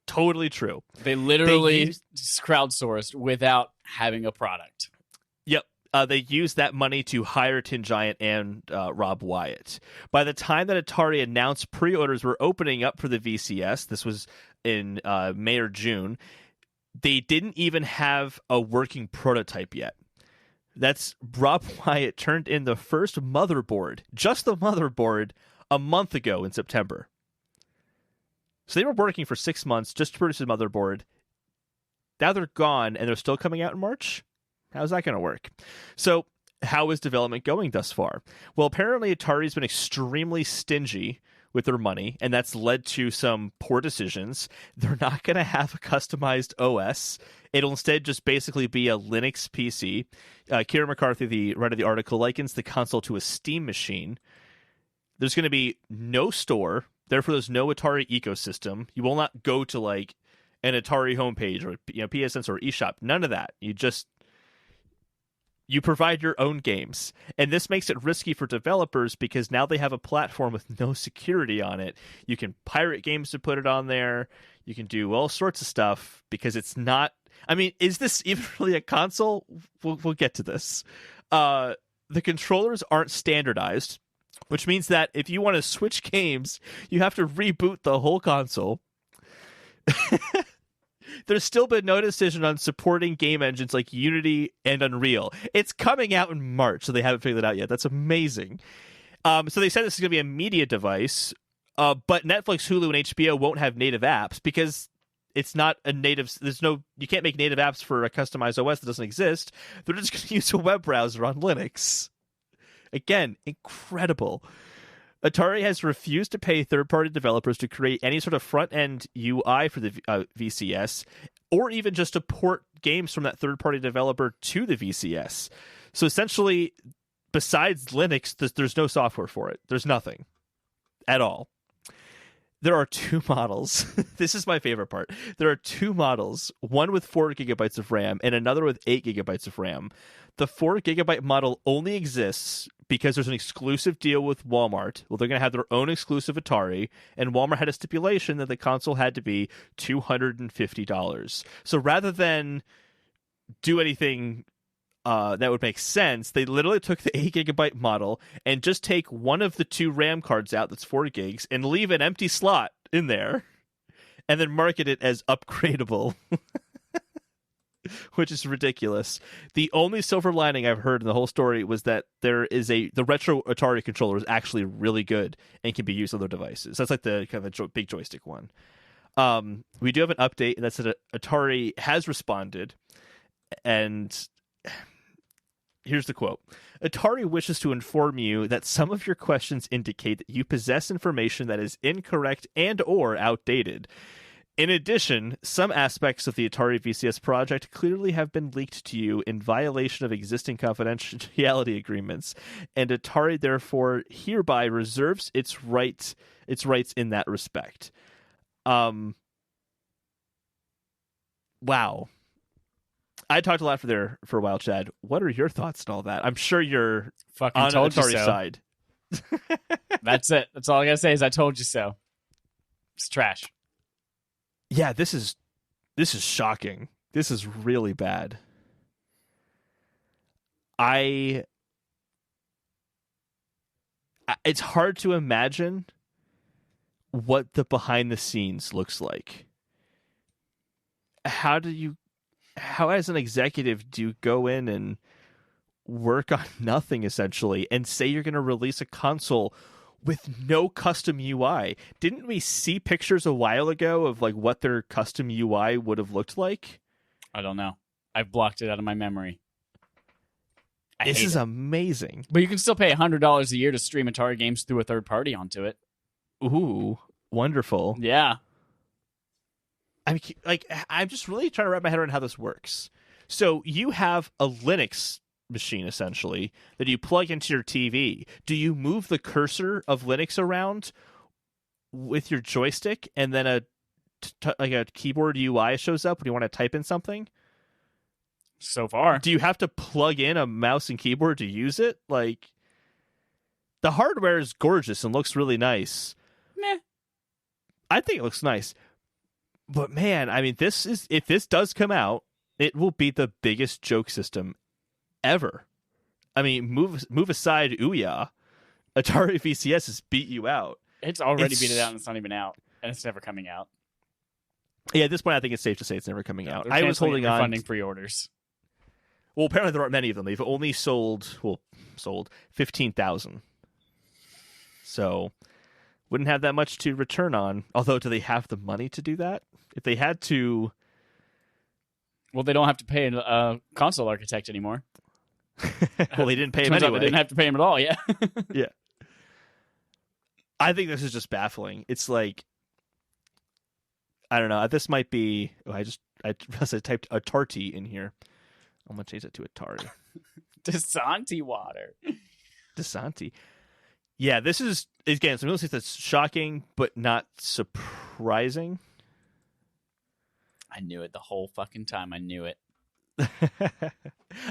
Totally true. They literally crowdsourced without having a product. Yep. They used that money to hire Tin Giant and Rob Wyatt. By the time that Atari announced pre-orders were opening up for the VCS, this was in May or June, they didn't even have a working prototype yet. That's Rob Wyatt turned in the first motherboard, just the motherboard, a month ago in September. So they were working for 6 months just to produce a motherboard. Now they're gone, and they're still coming out in March? How's that going to work? So how is development going thus far? Well, apparently Atari's been extremely stingy with their money, and that's led to some poor decisions. They're not going to have a customized OS. It'll instead just basically be a Linux PC. Kieran McCarthy, the writer of the article, likens the console to a Steam machine. There's going to be no store. Therefore, there's no Atari ecosystem. You will not go to like an Atari homepage or PSN or eShop. None of that. You provide your own games. And this makes it risky for developers because now they have a platform with no security on it. You can pirate games to put it on there. You can do all sorts of stuff because it's not... I mean, is this even really a console? We'll get to this. The controllers aren't standardized, which means that if you want to switch games, you have to reboot the whole console. There's still been no decision on supporting game engines like Unity and Unreal. It's coming out in March, so they haven't figured it out yet. That's amazing. So they said this is going to be a media device, but Netflix, Hulu, and HBO won't have native apps because it's not a native. You can't make native apps for a customized OS that doesn't exist. They're just going to use a web browser on Linux. Again, incredible. Atari has refused to pay third-party developers to create any sort of front-end UI for the VCS, or even just to port games from that third-party developer to the VCS. So essentially, besides Linux, there's no software for it. There's nothing at all. There are two models. This is my favorite part. There are two models, one with 4 gigabytes of RAM and another with 8 gigabytes of RAM. The 4 gigabyte model only exists because there's an exclusive deal with Walmart. Well, they're going to have their own exclusive Atari, and Walmart had a stipulation that the console had to be $250. So rather than do anything that would make sense, they literally took the 8 gigabyte model and just take one of the two RAM cards out that's 4 gigs and leave an empty slot in there and then market it as upgradable. Which is ridiculous. The only silver lining I've heard in the whole story was that the retro Atari controller is actually really good and can be used on their devices. That's like the kind of big joystick one. We do have an update, and that's that Atari has responded, and here's the quote. Atari wishes to inform you that some of your questions indicate that you possess information that is incorrect and or outdated. In addition, some aspects of the Atari VCS project clearly have been leaked to you in violation of existing confidentiality agreements, and Atari therefore hereby reserves its rights in that respect. Wow. I talked a lot for a while, Chad. What are your thoughts on all that? I'm sure you're fucking on told Atari's you so. side. That's it. That's all I gotta say is I told you so. It's trash. Yeah, this is shocking. This is really bad. It's hard to imagine what the behind the scenes looks like. How as an executive do you go in and work on nothing essentially and say you're going to release a console with no custom UI? Didn't we see pictures a while ago of like what their custom UI would have looked like? I don't know. I've blocked it out of my memory. This is amazing. But you can still pay $100 a year to stream Atari games through a third party onto it. Ooh, wonderful. Yeah. I'm just really trying to wrap my head around how this works. So you have a Linux machine essentially that you plug into your TV. Do you move the cursor of Linux around with your joystick, and then a keyboard UI shows up when you want to type in something? So far, do you have to plug in a mouse and keyboard to use it? Like, the hardware is gorgeous and looks really nice. Meh. I think it looks nice, but man, I mean, if this does come out, it will be the biggest joke system ever. I mean, move aside Ouya, Atari VCS has beat you out. It's already beat it out and it's not even out. And it's never coming out. Yeah, at this point I think it's safe to say it's never coming out. They're I was holding on. Funding pre-orders. Well, apparently there aren't many of them. They've only sold 15,000. So wouldn't have that much to return on. Although, do they have the money to do that? If they had to... Well, they don't have to pay a console architect anymore. Well, they didn't pay him anyway. They didn't have to pay him at all, yeah. Yeah. I think this is just baffling. It's like, I don't know. This might be... I typed Atari in here. I'm going to change it to Atari. Desanti water. Desanti. Yeah, this is, again, some real stuff that's shocking, but not surprising. I knew it the whole fucking time. I knew it.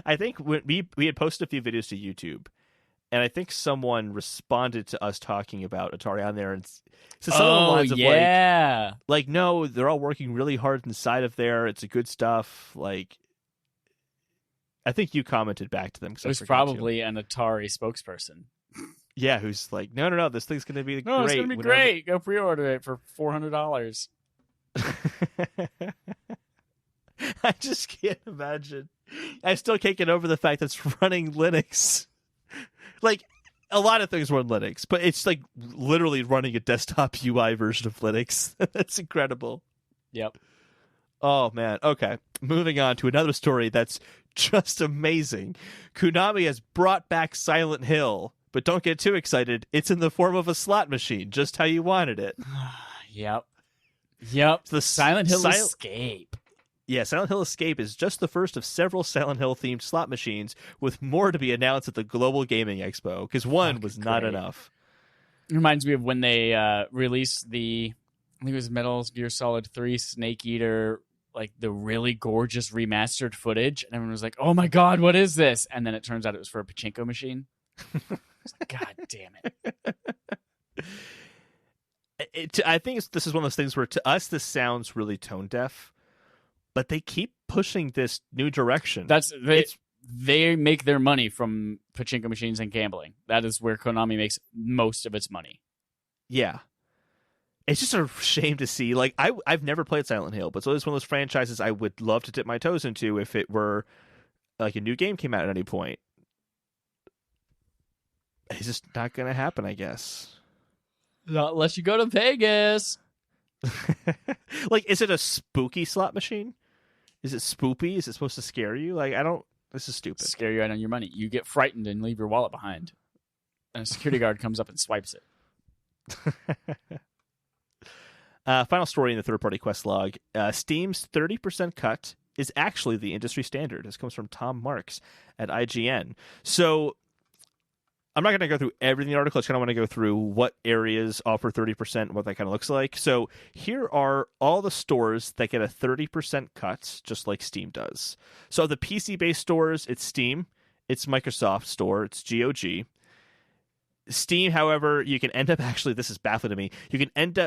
I think we had posted a few videos to YouTube, and I think someone responded to us talking about Atari on there, and so some of the lines of like, no, they're all working really hard inside of there. It's a good stuff. Like, I think you commented back to them. It was probably an Atari spokesperson. Yeah, who's like, no, this thing's going to be great. No, it's going to be great. Go pre-order it for $400. I just can't imagine. I still can't get over the fact that it's running Linux. Like, a lot of things run Linux, but it's like literally running a desktop UI version of Linux. That's incredible. Yep. Oh, man. Okay. Moving on to another story that's just amazing. Konami has brought back Silent Hill, but don't get too excited. It's in the form of a slot machine, just how you wanted it. Yep. The Silent Hill Escape. Yeah, Silent Hill Escape is just the first of several Silent Hill-themed slot machines, with more to be announced at the Global Gaming Expo, because one was not enough. It reminds me of when they released I think it was Metal Gear Solid 3 Snake Eater, like the really gorgeous remastered footage, and everyone was like, "Oh my god, what is this?" And then it turns out it was for a pachinko machine. God damn it! I think this is one of those things where to us this sounds really tone deaf, but they keep pushing this new direction. They make their money from pachinko machines and gambling. That is where Konami makes most of its money. Yeah. It's just a shame to see. Like, I've never played Silent Hill, but it's always one of those franchises I would love to dip my toes into if it were like a new game came out at any point. It's just not going to happen, I guess. Not unless you go to Vegas. Like, is it a spooky slot machine? Is it spoopy? Is it supposed to scare you? Like, this is stupid. Scare you out on your money. You get frightened and leave your wallet behind. And a security guard comes up and swipes it. Final story in the third-party quest log. Steam's 30% cut is actually the industry standard. This comes from Tom Marks at IGN. So I'm not going to go through everything in the article. I just kind of want to go through what areas offer 30%, what that kind of looks like. So here are all the stores that get a 30% cut, just like Steam does. So the PC-based stores, it's Steam, it's Microsoft Store, it's GOG. Steam, however, you can end up this is baffling to me. They can end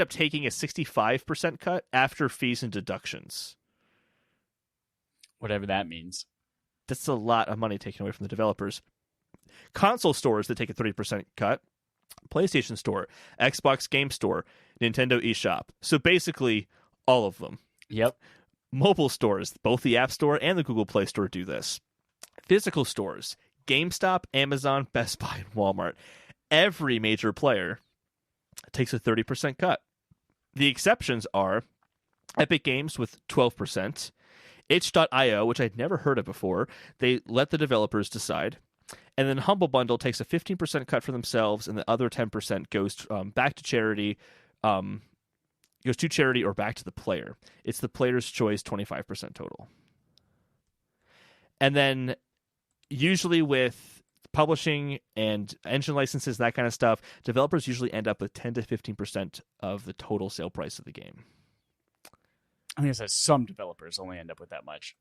up taking a 65% cut after fees and deductions. Whatever that means. That's a lot of money taken away from the developers. Console stores that take a 30% cut: PlayStation Store, Xbox Game Store, Nintendo eShop. So basically, all of them. Yep. Mobile stores, both the App Store and the Google Play Store do this. Physical stores: GameStop, Amazon, Best Buy, and Walmart. Every major player takes a 30% cut. The exceptions are Epic Games with 12%, itch.io, which I'd never heard of before. They let the developers decide. And then Humble Bundle takes a 15% cut for themselves, and the other 10% goes back to charity, goes to charity or back to the player. It's the player's choice, 25% total. And then usually with publishing and engine licenses, that kind of stuff, developers usually end up with 10 to 15% of the total sale price of the game. I think it says some developers only end up with that much.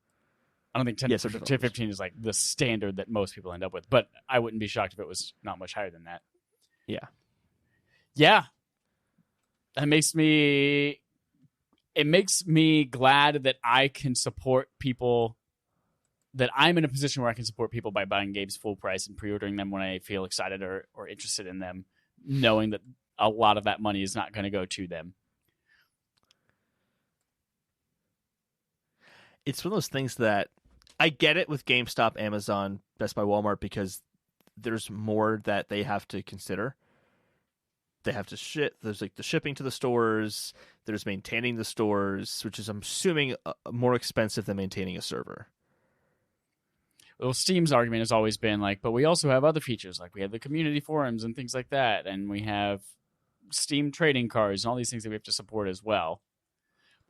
I don't think 10 to 15 is like the standard that most people end up with, but I wouldn't be shocked if it was not much higher than that. Yeah. Yeah. It makes me glad that I can support people, that I'm in a position where I can support people by buying games full price and pre-ordering them when I feel excited or interested in them, knowing that a lot of that money is not going to go to them. It's one of those things that I get it with GameStop, Amazon, Best Buy, Walmart, because there's more that they have to consider. They have to ship. There's like the shipping to the stores. There's maintaining the stores, which is, I'm assuming, more expensive than maintaining a server. Well, Steam's argument has always been like, but we also have other features, like we have the community forums and things like that, and we have Steam trading cards and all these things that we have to support as well.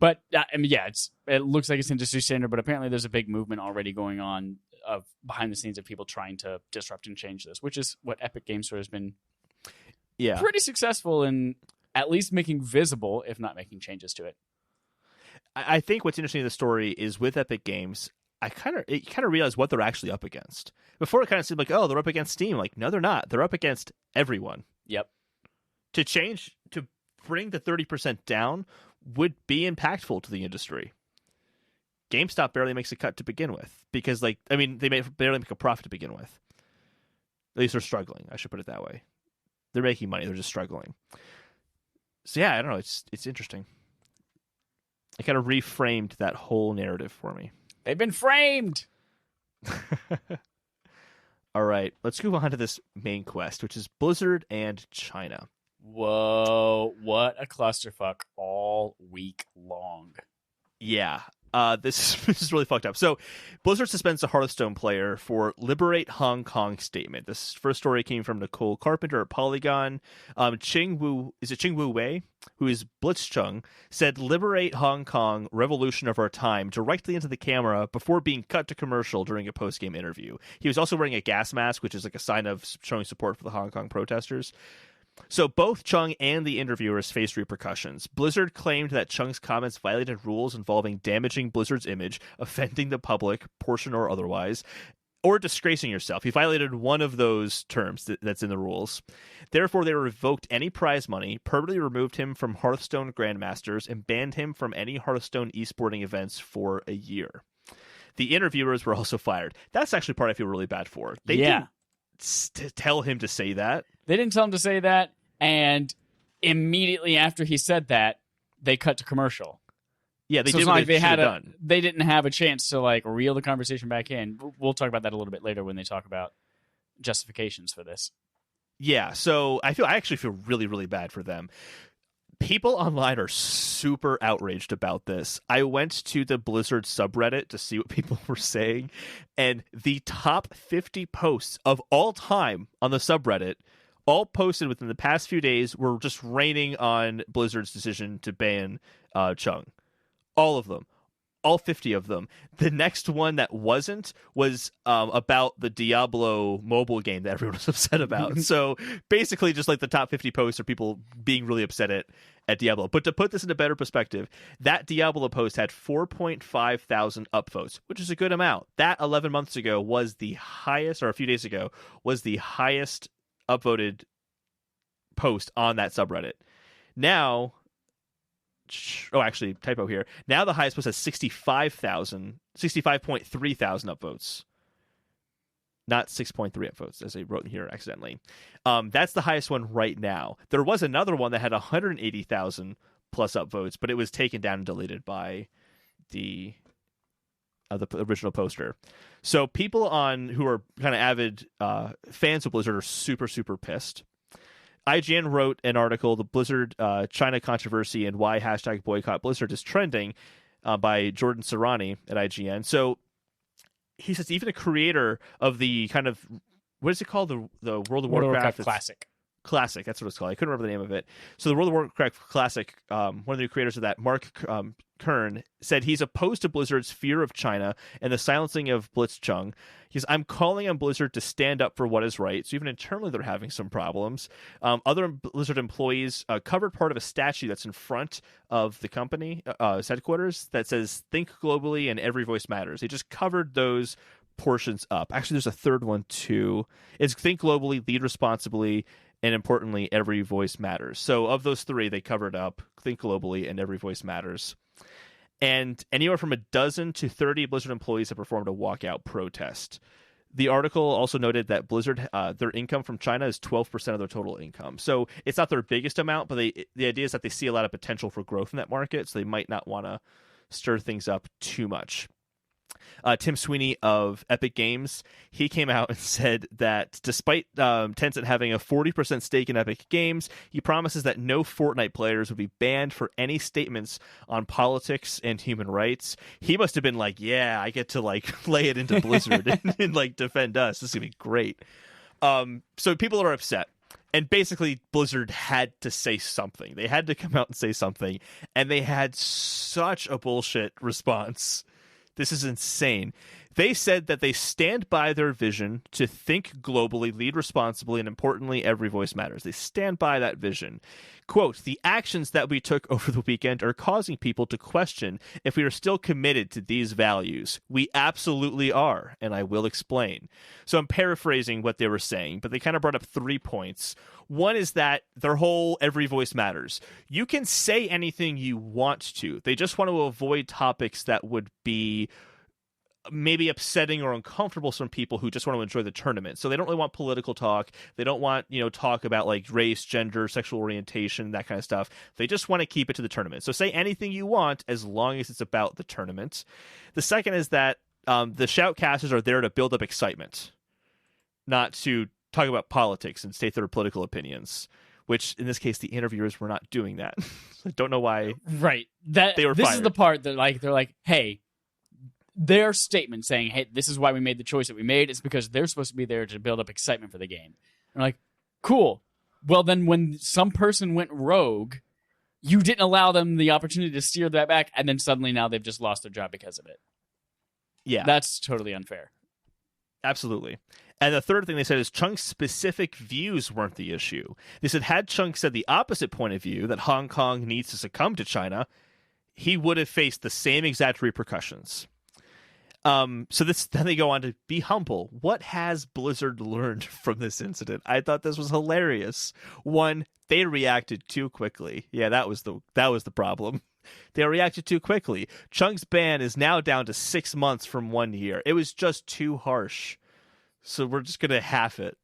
But I mean, yeah, it looks like it's industry standard, but apparently there's a big movement already going on of behind the scenes of people trying to disrupt and change this, which is what Epic Games Store has been pretty successful in at least making visible, if not making changes to it. I think what's interesting in the story is with Epic Games, you kind of realize what they're actually up against. Before it kind of seemed like, oh, they're up against Steam. Like, no, they're not. They're up against everyone. Yep. To bring the 30% down would be impactful to the industry. GameStop barely makes a cut to begin with because, they barely make a profit to begin with. At least they're struggling. I should put it that way. They're making money. They're just struggling. So yeah, I don't know. It's interesting. It kind of reframed that whole narrative for me. They've been framed. All right, let's move on to this main quest, which is Blizzard and China. Whoa, what a clusterfuck all week long. Yeah. This is really fucked up. So, Blizzard suspends a Hearthstone player for "Liberate Hong Kong" statement. This first story came from Nicole Carpenter at Polygon. Ching Wu Wei, who is Blitzchung, said "Liberate Hong Kong, revolution of our time" directly into the camera before being cut to commercial during a post-game interview. He was also wearing a gas mask, which is like a sign of showing support for the Hong Kong protesters. So both Chung and the interviewers faced repercussions. Blizzard claimed that Chung's comments violated rules involving damaging Blizzard's image, offending the public, portion or otherwise, or disgracing yourself. He violated one of those terms that's in the rules. Therefore, they revoked any prize money, permanently removed him from Hearthstone Grandmasters, and banned him from any Hearthstone esporting events for a year. The interviewers were also fired. That's actually part I feel really bad for. They didn't tell him to say that. They didn't tell him to say that, and immediately after he said that, they cut to commercial. Yeah, they so did what they should have done. They didn't have a chance to like reel the conversation back in. We'll talk about that a little bit later when they talk about justifications for this. Yeah, so I actually feel really, really bad for them. People online are super outraged about this. I went to the Blizzard subreddit to see what people were saying, and the top 50 posts of all time on the subreddit, all posted within the past few days, were just raining on Blizzard's decision to ban Chung. All of them. All 50 of them. The next one that wasn't was about the Diablo mobile game that everyone was upset about. So basically just like the top 50 posts are people being really upset at Diablo. But to put this into better perspective, that Diablo post had 4.5 thousand upvotes, which is a good amount. That 11 months ago was the highest, or a few days ago, was the highest upvoted post on that subreddit. Now... Oh, actually, typo here. Now the highest post has 65.3 thousand upvotes. Not 6.3 upvotes, as I wrote in here accidentally. That's the highest one right now. There was another one that had 180,000 plus upvotes, but it was taken down and deleted by the original poster. So people who are kind of avid fans of Blizzard are super, super pissed. IGN wrote an article, "The Blizzard China Controversy and Why #Boycott Blizzard is Trending," by Jordan Serrani at IGN. So he says even a creator of the kind of, what is it called? The World of Warcraft Classic, that's what it's called. I couldn't remember the name of it. So the World of Warcraft Classic, one of the creators of that, Mark Kern, said he's opposed to Blizzard's fear of China and the silencing of Blitzchung. He says, "I'm calling on Blizzard to stand up for what is right." So even internally, they're having some problems. Other Blizzard employees covered part of a statue that's in front of the company headquarters that says "Think globally and every voice matters." They just covered those portions up. Actually, there's a third one too. It's "Think globally, lead responsibly, and importantly, every voice matters." So of those three, they covered up "Think globally" and "every voice matters." And anywhere from 12 to 30 Blizzard employees have performed a walkout protest. The article also noted that Blizzard, their income from China is 12% of their total income. So it's not their biggest amount, but the idea is that they see a lot of potential for growth in that market, so they might not want to stir things up too much. Tim Sweeney of Epic Games, he came out and said that despite Tencent having a 40% stake in Epic Games, he promises that no Fortnite players would be banned for any statements on politics and human rights. He must have been like, yeah, I get to like lay it into Blizzard and like defend us. This is gonna be great. So people are upset. And basically, Blizzard had to say something. They had to come out and say something. And they had such a bullshit response. This is insane. They said that they stand by their vision to think globally, lead responsibly, and importantly, every voice matters. They stand by that vision. Quote, "The actions that we took over the weekend are causing people to question if we are still committed to these values. We absolutely are, and I will explain." So I'm paraphrasing what they were saying, but they kind of brought up 3 points. One is that their whole every voice matters. You can say anything you want to. They just want to avoid topics that would be maybe upsetting or uncomfortable to some people who just want to enjoy the tournament. So they don't really want political talk. They don't want, talk about like race, gender, sexual orientation, that kind of stuff. They just want to keep it to the tournament. So say anything you want as long as it's about the tournament. The second is that the shoutcasters are there to build up excitement, not to talk about politics and state their political opinions, which in this case the interviewers were not doing that. I don't know why. Right. That they were This fired. is the part that they're like, hey, their statement saying, hey, this is why we made the choice that we made, is because they're supposed to be there to build up excitement for the game. And like, cool. Well, then when some person went rogue, you didn't allow them the opportunity to steer that back, and then suddenly now they've just lost their job because of it. Yeah. That's totally unfair. Absolutely. And the third thing they said is Chunk's specific views weren't the issue. They said had Chunk said the opposite point of view, that Hong Kong needs to succumb to China, he would have faced the same exact repercussions. Then they go on to be humble. What has Blizzard learned from this incident? I thought this was hilarious. One, they reacted too quickly. Yeah, that was the problem. They reacted too quickly. Chunk's ban is now down to 6 months from 1 year. It was just too harsh. So we're just going to half it.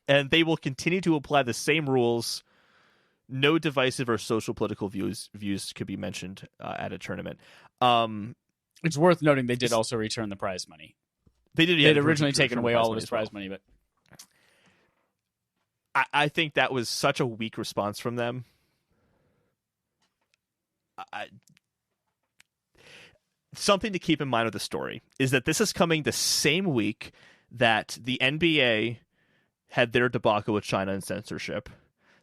And they will continue to apply the same rules. No divisive or social political views could be mentioned at a tournament. It's worth noting they did also return the prize money. They did. Yeah, they'd originally taken away all of his prize money, but I think that was such a weak response from them. Something to keep in mind with the story is that this is coming the same week that the NBA had their debacle with China and censorship,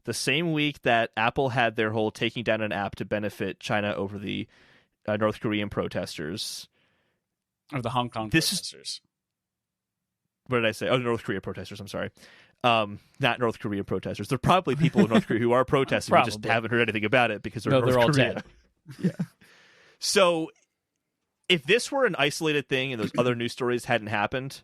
the same week that Apple had their whole taking down an app to benefit China over the North Korean protesters. Or the Hong Kong protesters. What did I say? Oh, North Korea protesters, I'm sorry. Not North Korean protesters. There are probably people in North Korea who are protesting. We just haven't heard anything about it because they're North all Korea. dead. Yeah. So if this were an isolated thing and those other news stories hadn't happened,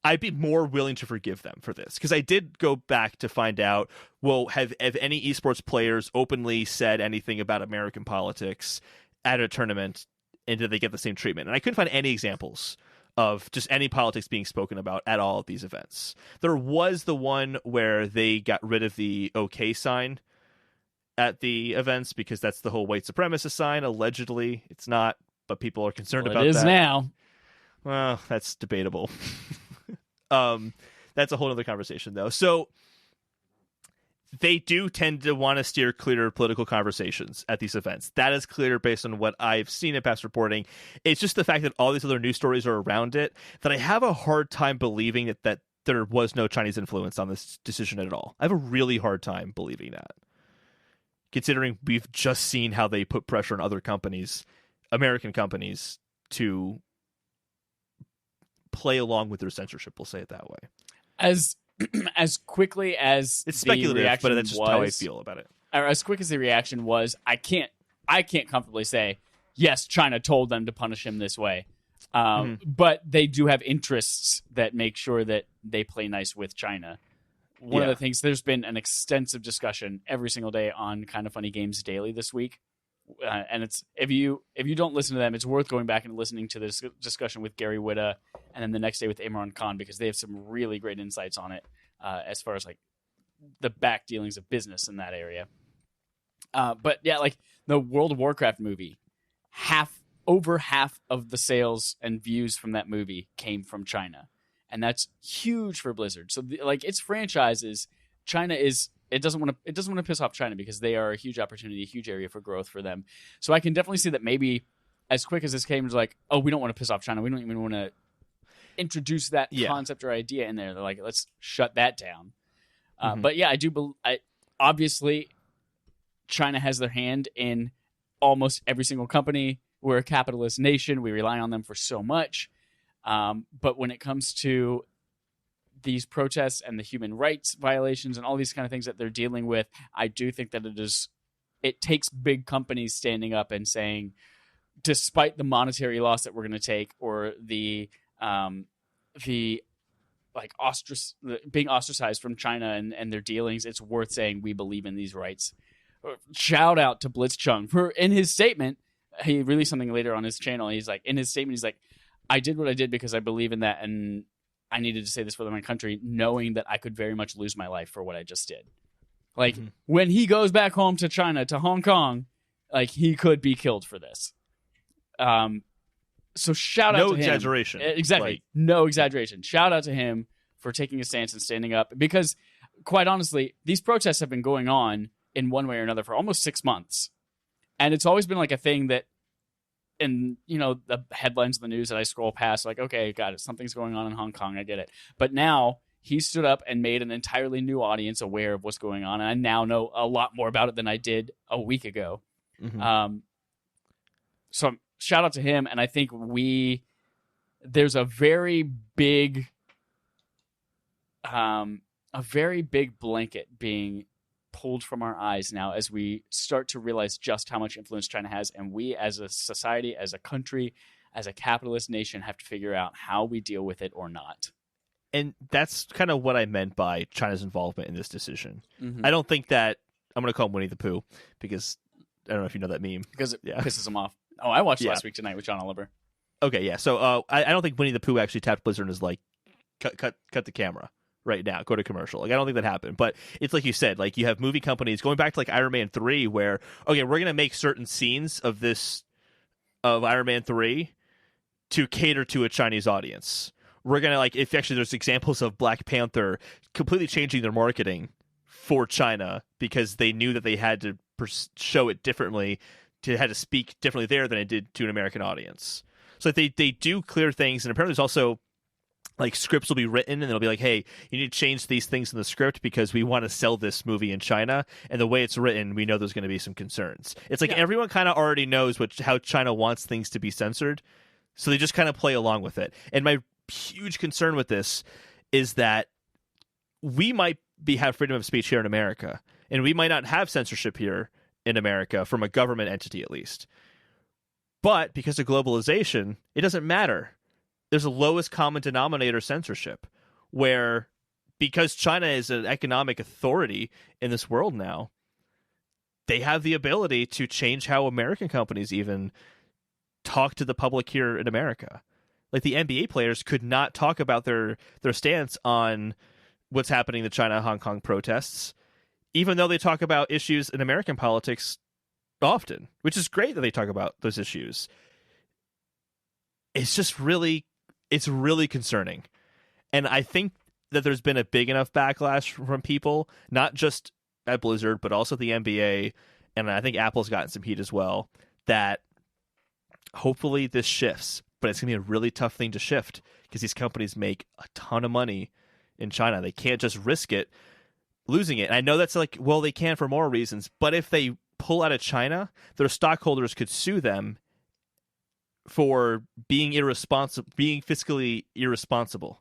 I'd be more willing to forgive them for this. Because I did go back to find out, well, have any esports players openly said anything about American politics at a tournament, and did they get the same treatment? And I couldn't find any examples of just any politics being spoken about at all at these events. There was the one where they got rid of the OK sign at the events because that's the whole white supremacist sign. Allegedly, it's not, but people are concerned about that. It is now. Well, that's debatable. That's a whole other conversation, though. So they do tend to want to steer clear of political conversations at these events. That is clear based on what I've seen in past reporting. It's just the fact that all these other news stories are around it that I have a hard time believing that there was no Chinese influence on this decision at all. I have a really hard time believing that, considering we've just seen how they put pressure on other companies, American companies, to play along with their censorship. We'll say it that way. As quickly as it's speculative, but that's just how I feel about it. As quick as the reaction was, I can't comfortably say yes, China told them to punish him this way. But they do have interests that make sure that they play nice with China. One of the things, there's been an extensive discussion every single day on Kind of Funny Games Daily this week. And it's if you don't listen to them, it's worth going back and listening to this discussion with Gary Whitta and then the next day with Imran Khan, because they have some really great insights on it as far as like the back dealings of business in that area. But yeah, like the World of Warcraft movie, over half of the sales and views from that movie came from China, and that's huge for Blizzard. So like its franchises, China is. It doesn't want to piss off China because they are a huge opportunity, a huge area for growth for them. So I can definitely see that maybe as quick as this came, it's like, oh, we don't want to piss off China. We don't even want to introduce that concept or idea in there. They're like, let's shut that down. But yeah, obviously China has their hand in almost every single company. We're a capitalist nation. We rely on them for so much. But when it comes to these protests and the human rights violations and all these kind of things that they're dealing with, I do think that it takes big companies standing up and saying, despite the monetary loss that we're going to take or the like being ostracized from China and their dealings, it's worth saying we believe in these rights. Shout out to Blitzchung for in his statement. He released something later on his channel. He's like, I did what I did because I believe in that, and I needed to say this for my country, knowing that I could very much lose my life for what I just did. Like, when he goes back home to China, to Hong Kong, like, he could be killed for this. So shout out to him. No exaggeration. Exactly. No exaggeration. Shout out to him for taking a stance and standing up. Because quite honestly, these protests have been going on in one way or another for almost 6 months. And it's always been like a thing that, in the headlines of the news that I scroll past, like, okay, got it, something's going on in Hong Kong, I get it. But now he stood up and made an entirely new audience aware of what's going on, and I now know a lot more about it than I did a week ago. Mm-hmm. So shout out to him, and I think there's a very big blanket being pulled from our eyes now as we start to realize just how much influence China has, and we as a society, as a country, as a capitalist nation have to figure out how we deal with it or not. And that's kind of what I meant by China's involvement in this decision. Mm-hmm. I don't think that I'm going to call him Winnie the Pooh, because I don't know if you know that meme. Because it pisses him off. Oh, I watched Last Week Tonight with John Oliver. Okay, yeah. So I don't think Winnie the Pooh actually tapped Blizzard and was like, cut the camera right now, go to commercial. Like, I don't think that happened. But it's like you said, like, you have movie companies going back to like Iron Man 3 where, okay, we're going to make certain scenes of Iron Man 3 to cater to a Chinese audience. We're going to, like, if actually there's examples of Black Panther completely changing their marketing for China because they knew that they had to show it differently, had to speak differently there than it did to an American audience. So they do clear things, and apparently there's also, like, scripts will be written, and they'll be like, hey, you need to change these things in the script because we want to sell this movie in China, and the way it's written, we know there's going to be some concerns. It's like everyone kind of already knows how China wants things to be censored, so they just kind of play along with it. And my huge concern with this is that we might have freedom of speech here in America, and we might not have censorship here in America from a government entity, at least. But because of globalization, it doesn't matter. There's a lowest common denominator censorship where, because China is an economic authority in this world now, they have the ability to change how American companies even talk to the public here in America. Like, the NBA players could not talk about their stance on what's happening in the China-Hong Kong protests, even though they talk about issues in American politics often, which is great that they talk about those issues. It's just really concerning. And I think that there's been a big enough backlash from people, not just at Blizzard, but also the NBA, and I think Apple's gotten some heat as well, that hopefully this shifts. But it's going to be a really tough thing to shift because these companies make a ton of money in China. They can't just risk it, losing it. And I know that's like, well, they can for more reasons, but if they pull out of China, their stockholders could sue them for being fiscally irresponsible.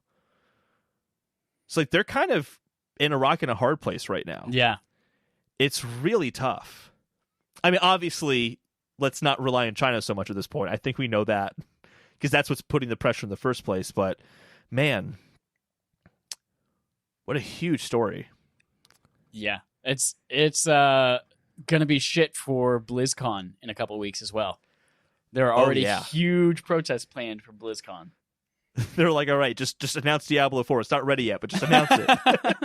So, like, they're kind of in a rock and a hard place right now. Yeah. It's really tough. I mean, obviously, let's not rely on China so much at this point. I think we know that because that's what's putting the pressure in the first place. But, man, what a huge story. Yeah. It's going to be shit for BlizzCon in a couple of weeks as well. There are already huge protests planned for BlizzCon. They're like, all right, just announce Diablo 4. It's not ready yet, but just announce it.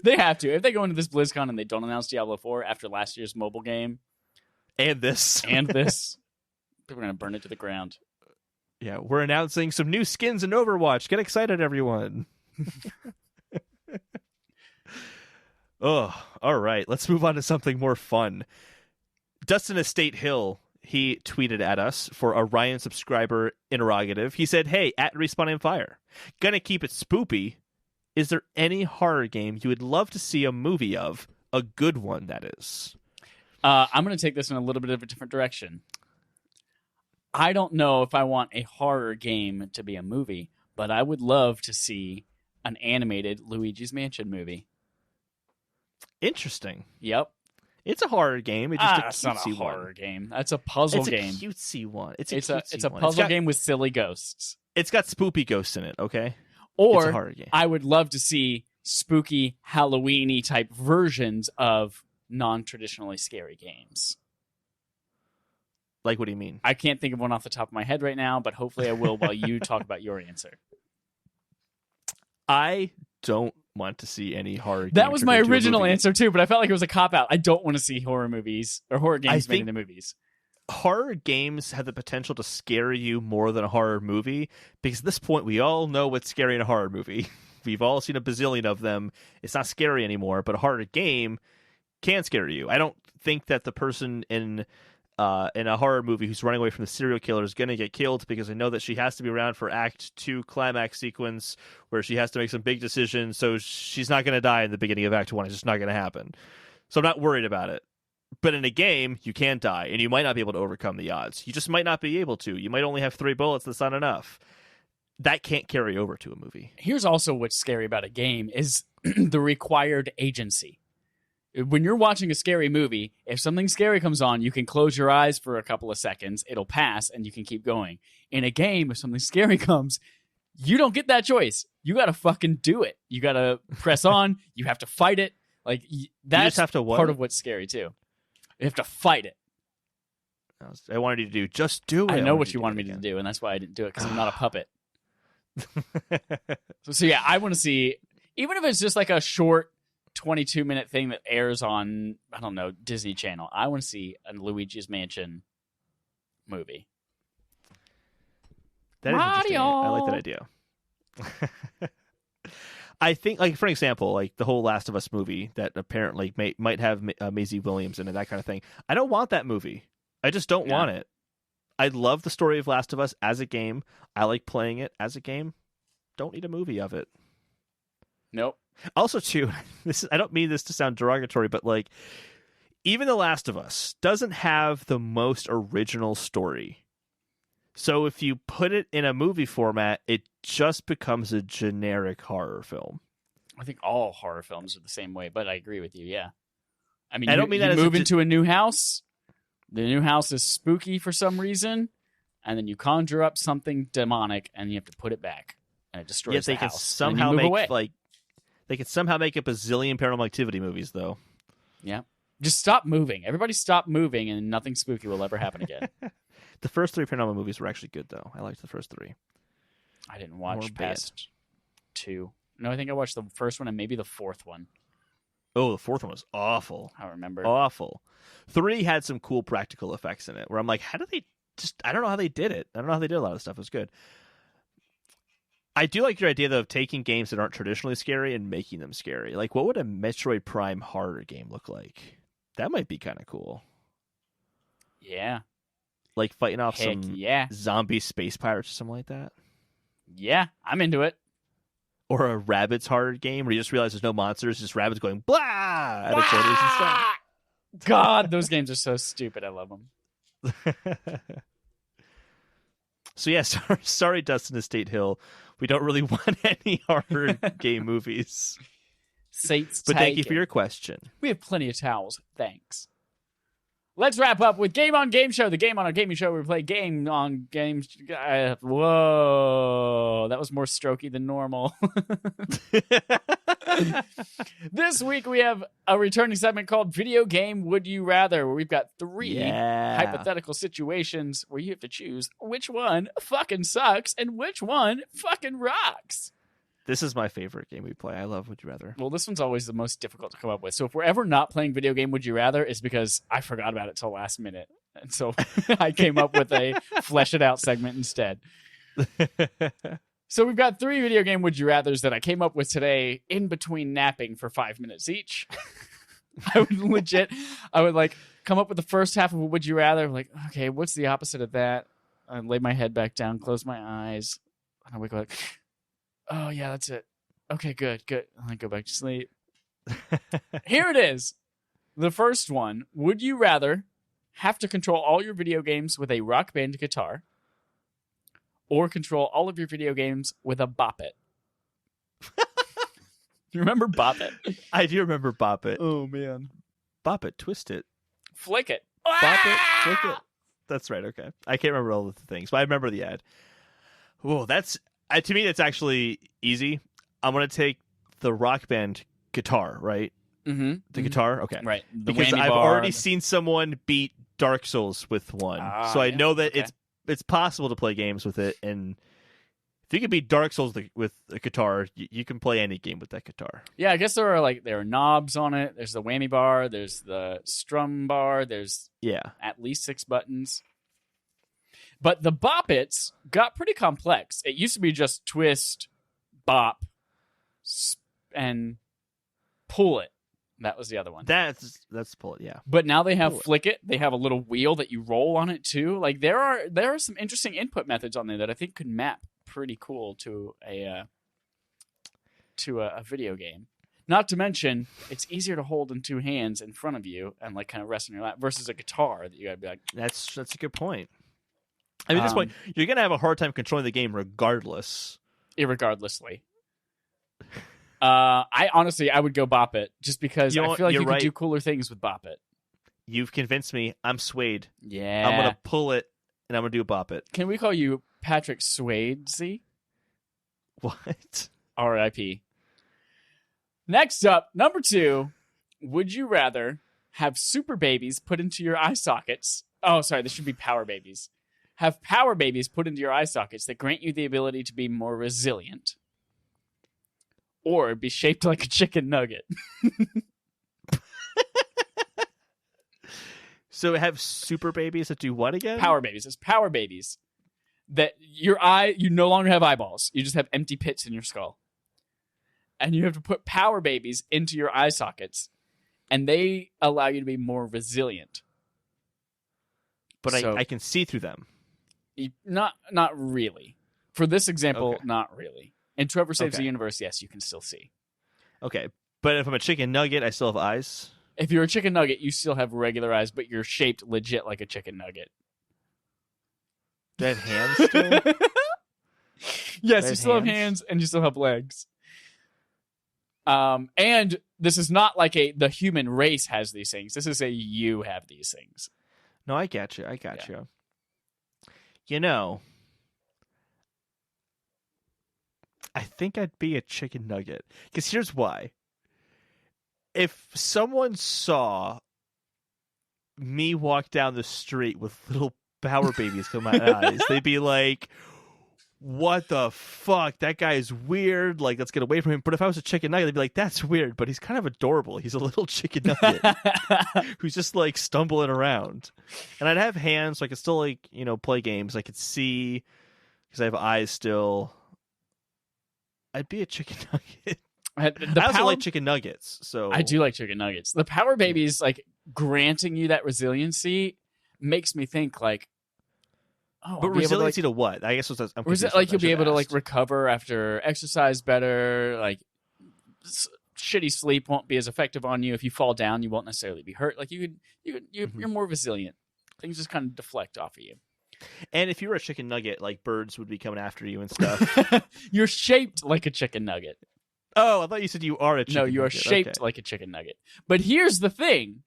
They have to. If they go into this BlizzCon and they don't announce Diablo 4 after last year's mobile game. And this. People are going to burn it to the ground. Yeah, we're announcing some new skins in Overwatch. Get excited, everyone. Oh, all right. Let's move on to something more fun. Dustin Estate Hill, he tweeted at us for a Ryan subscriber interrogative. He said, hey, at Respawn and Fire, gonna keep it spoopy. Is there any horror game you would love to see a movie of? A good one, that is. I'm going to take this in a little bit of a different direction. I don't know if I want a horror game to be a movie, but I would love to see an animated Luigi's Mansion movie. Interesting. Yep. It's a horror game. It's just a cutesy not a horror one. game. That's a puzzle game. It's a cutesy one. It's a puzzle game with silly ghosts. It's got spoopy ghosts in it, okay? Or it's a horror game. I would love to see spooky Halloween-y type versions of non-traditionally scary games. Like, what do you mean? I can't think of one off the top of my head right now, but hopefully I will while you talk about your answer. I don't want to see any horror games. That was my original answer too, but I felt like it was a cop-out. I don't want to see horror movies or horror games made into movies. Horror games have the potential to scare you more than a horror movie, because at this point we all know what's scary in a horror movie. We've all seen a bazillion of them. It's not scary anymore, but a horror game can scare you. I don't think that the person in a horror movie who's running away from the serial killer is going to get killed, because I know that she has to be around for Act 2 climax sequence where she has to make some big decisions, so she's not going to die in the beginning of Act 1. It's just not going to happen. So I'm not worried about it. But in a game, you can die, and you might not be able to overcome the odds. You just might not be able to. You might only have 3 bullets. That's not enough. That can't carry over to a movie. Here's also what's scary about a game is the required agency. When you're watching a scary movie, if something scary comes on, you can close your eyes for a couple of seconds, it'll pass, and you can keep going. In a game, if something scary comes, you don't get that choice. You got to fucking do it. You got to press on. You have to fight it. Like, that's have to what? Part of what's scary, too. You have to fight it. I wanted you to do, just do it. I know what you wanted me to do, and that's why I didn't do it, because I'm not a puppet. So yeah, I want to see, even if it's just like a short 22-minute thing that airs on, I don't know, Disney Channel. I want to see a Luigi's Mansion movie. That is interesting. I like that idea. I think, like, for example, like the whole Last of Us movie that apparently might have Maisie Williams in it, that kind of thing. I don't want that movie. I just don't want it. I love the story of Last of Us as a game. I like playing it as a game. Don't need a movie of it. Nope. Also, too, I don't mean this to sound derogatory, but like, even The Last of Us doesn't have the most original story. So if you put it in a movie format, it just becomes a generic horror film. I think all horror films are the same way, but I agree with you, yeah. I mean, I don't mean that you as move into a new house, the new house is spooky for some reason, and then you conjure up something demonic, and you have to put it back, and it destroys the house. Somehow they could somehow make up a zillion Paranormal Activity movies, though. Yeah. Just stop moving. Everybody stop moving, and nothing spooky will ever happen again. The first 3 Paranormal movies were actually good, though. I liked the first 3. I didn't watch past 2. No, I think I watched the first one and maybe the 4th one. Oh, the 4th one was awful. I remember. Awful. 3 had some cool practical effects in it, where I'm like, how did they just... I don't know how they did it. I don't know how they did a lot of stuff. It was good. I do like your idea, though, of taking games that aren't traditionally scary and making them scary. Like, what would a Metroid Prime horror game look like? That might be kind of cool. Yeah. Like fighting off Heck some yeah. zombie space pirates or something like that. Yeah, I'm into it. Or a rabbits horror game where you just realize there's no monsters, just rabbits going blah at the corners and stuff. God, those games are so stupid. I love them. So yeah, sorry, Dustin Estate Hill. We don't really want any horror game movies. Sate's but thank you for your question. We have plenty of towels. Thanks. Let's wrap up with Game on Game Show, the game on our gaming show where we play game on games. Whoa, that was more strokey than normal. This week we have a returning segment called Video Game Would You Rather, where we've got 3 hypothetical situations where you have to choose which one fucking sucks and which one fucking rocks. This is my favorite game we play. I love Would You Rather. Well, this one's always the most difficult to come up with. So if we're ever not playing Video Game Would You Rather, it's because I forgot about it till last minute. And so I came up with a flesh it out segment instead. So we've got 3 Video Game Would You Rathers that I came up with today in between napping for 5 minutes each. I would like come up with the first half of a Would You Rather. Like, okay, what's the opposite of that? I lay my head back down, close my eyes, and I wake up. Oh, yeah, that's it. Okay, good. And I go back to sleep. Here it is. The first one. Would you rather have to control all your video games with a Rock Band guitar or control all of your video games with a Bop It? You remember Bop It? I do remember Bop It. Oh, man. Bop It, twist it. Flick it. Bop it, flick it. That's right, okay. I can't remember all of the things, but I remember the ad. Whoa, that's... to me, that's actually easy. I'm going to take the Rock Band guitar, right? Mm-hmm. The guitar? Okay. Right. Because I've already seen someone beat Dark Souls with one. So I know that it's possible to play games with it. And if you can beat Dark Souls with a guitar, you can play any game with that guitar. Yeah, I guess there are knobs on it. There's the whammy bar. There's the strum bar. There's at least 6 buttons. But the Bop It's got pretty complex. It used to be just twist, bop, and pull it. That was the other one. That's pull it, yeah. But now they have Pull it. flick it. They have a little wheel that you roll on it too. Like there are some interesting input methods on there that I think could map pretty cool to a video game. Not to mention, it's easier to hold in two hands in front of you and like kind of rest in your lap versus a guitar that you gotta be like. That's a good point. I mean, at this point, you're gonna have a hard time controlling the game regardless. Irregardlessly. I would go Bop It just because I feel like you could do cooler things with Bop It. You've convinced me. I'm swayed. Yeah. I'm gonna pull it and I'm gonna do Bop It. Can we call you Patrick Swayze? What? R.I.P. Next up, number 2. Would you rather have super babies put into your eye sockets? Oh, sorry, this should be power babies. Have power babies put into your eye sockets that grant you the ability to be more resilient. Or be shaped like a chicken nugget. So have super babies that do what again? Power babies. It's power babies. That your eye, you no longer have eyeballs. You just have empty pits in your skull. And you have to put power babies into your eye sockets. And they allow you to be more resilient. But so, I can see through them. Not really. For this example, not really. In Trover Saves the Universe, yes, you can still see. Okay. But if I'm a chicken nugget, I still have eyes? If you're a chicken nugget, you still have regular eyes, but you're shaped legit like a chicken nugget. Do I have hands still? Yes, you still have hands and you still have legs. And this is not like the human race has these things. This is you have these things. No, I got you. You know, I think I'd be a chicken nugget. Because here's why. If someone saw me walk down the street with little power babies coming out of my eyes, they'd be like, what the fuck? That guy is weird. Like, let's get away from him. But if I was a chicken nugget, they'd be like, that's weird, but he's kind of adorable. He's a little chicken nugget who's just like stumbling around. And I'd have hands, so I could still like, play games. I could see because I have eyes still. I'd be a chicken nugget. I also like chicken nuggets. So I do like chicken nuggets. The power babies, like granting you that resiliency, makes me think like, oh, but resiliency to what? I guess I'm or is it like you'll be able to like recover after exercise better? Like shitty sleep won't be as effective on you. If you fall down, you won't necessarily be hurt. Like you're more resilient. Things just kind of deflect off of you. And if you were a chicken nugget, like birds would be coming after you and stuff. You're shaped like a chicken nugget. Oh, I thought you said you are a chicken nugget. No, you are shaped like a chicken nugget. But here's the thing.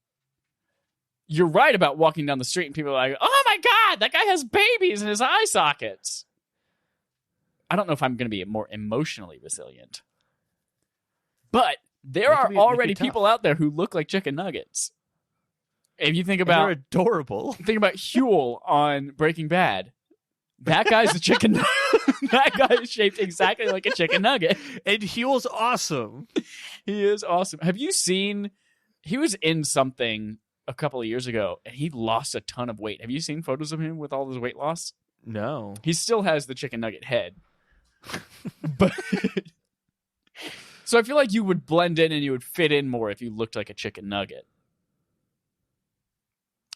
You're right about walking down the street and people are like, oh my God, that guy has babies in his eye sockets. I don't know if I'm going to be more emotionally resilient. But there are already people out there who look like chicken nuggets. If you think about... They're adorable. Think about Huel on Breaking Bad. That guy's a chicken nugget. That guy is shaped exactly like a chicken nugget. And Huel's awesome. He is awesome. Have you seen... He was in something a couple of years ago, and he lost a ton of weight. Have you seen photos of him with all his weight loss? No. He still has the chicken nugget head. But so I feel like you would blend in and you would fit in more if you looked like a chicken nugget.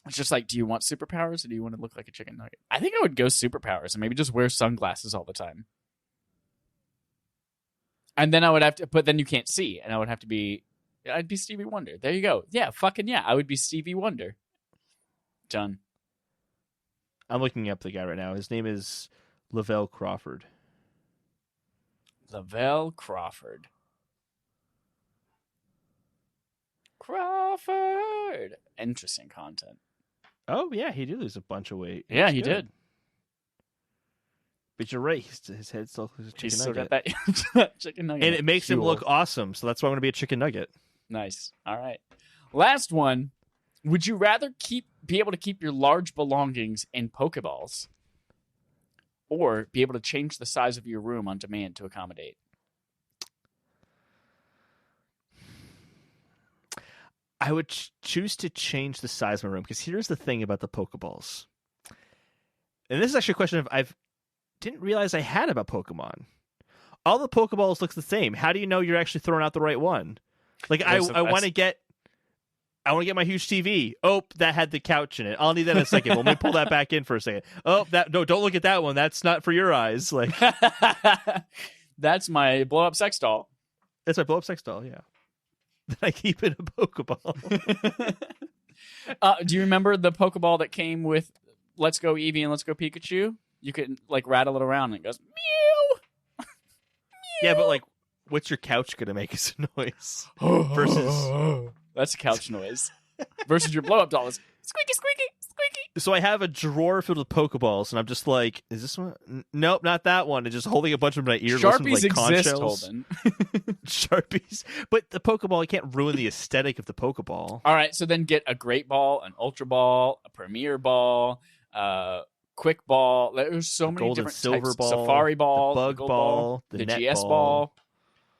It's just like, do you want superpowers or do you want to look like a chicken nugget? I think I would go superpowers and maybe just wear sunglasses all the time. And then I would have to, but then you can't see, and I would have to be, I'd be Stevie Wonder. There you go. Yeah, fucking yeah. I would be Stevie Wonder. Done. I'm looking up the guy right now. His name is Lavelle Crawford. Lavelle Crawford. Crawford. Interesting content. Oh, yeah, he did lose a bunch of weight. Yeah, he did. But you're right. His head still looks like a chicken nugget. Got that chicken nugget. And it makes him look awesome, so that's why I'm going to be a chicken nugget. Nice. All right. Last one. Would you rather be able to keep your large belongings in Pokeballs or be able to change the size of your room on demand to accommodate? I would choose to change the size of my room, because here's the thing about the Pokeballs. And this is actually a question I didn't realize I had about Pokemon. all the Pokeballs looks the same. How do you know you're actually throwing out the right one? Like I want to get my huge TV. Oh, that had the couch in it. I'll need that in a second. Let me pull that back in for a second. Oh, no, don't look at that one. That's not for your eyes. Like that's my blow up sex doll. That's my blow up sex doll. Yeah, that I keep in a Pokeball. Do you remember the Pokeball that came with Let's Go Eevee and Let's Go Pikachu? You could like rattle it around and it goes meow. Yeah, but like, what's your couch gonna make as a noise versus? That's a couch noise. Versus your blow up doll is squeaky, squeaky, squeaky. So I have a drawer filled with Pokeballs, and I'm just like, is this one? Nope, not that one. And just holding a bunch of my ears. Sharpies like exist, Holden. Sharpies, but the Pokeball, I can't ruin the aesthetic of the Pokeball. All right, so then get a Great Ball, an Ultra Ball, a Premier Ball, Quick Ball. There's so many Gold and different Silver types. Ball, Safari Ball, the Bug Ball, the Net GS Ball.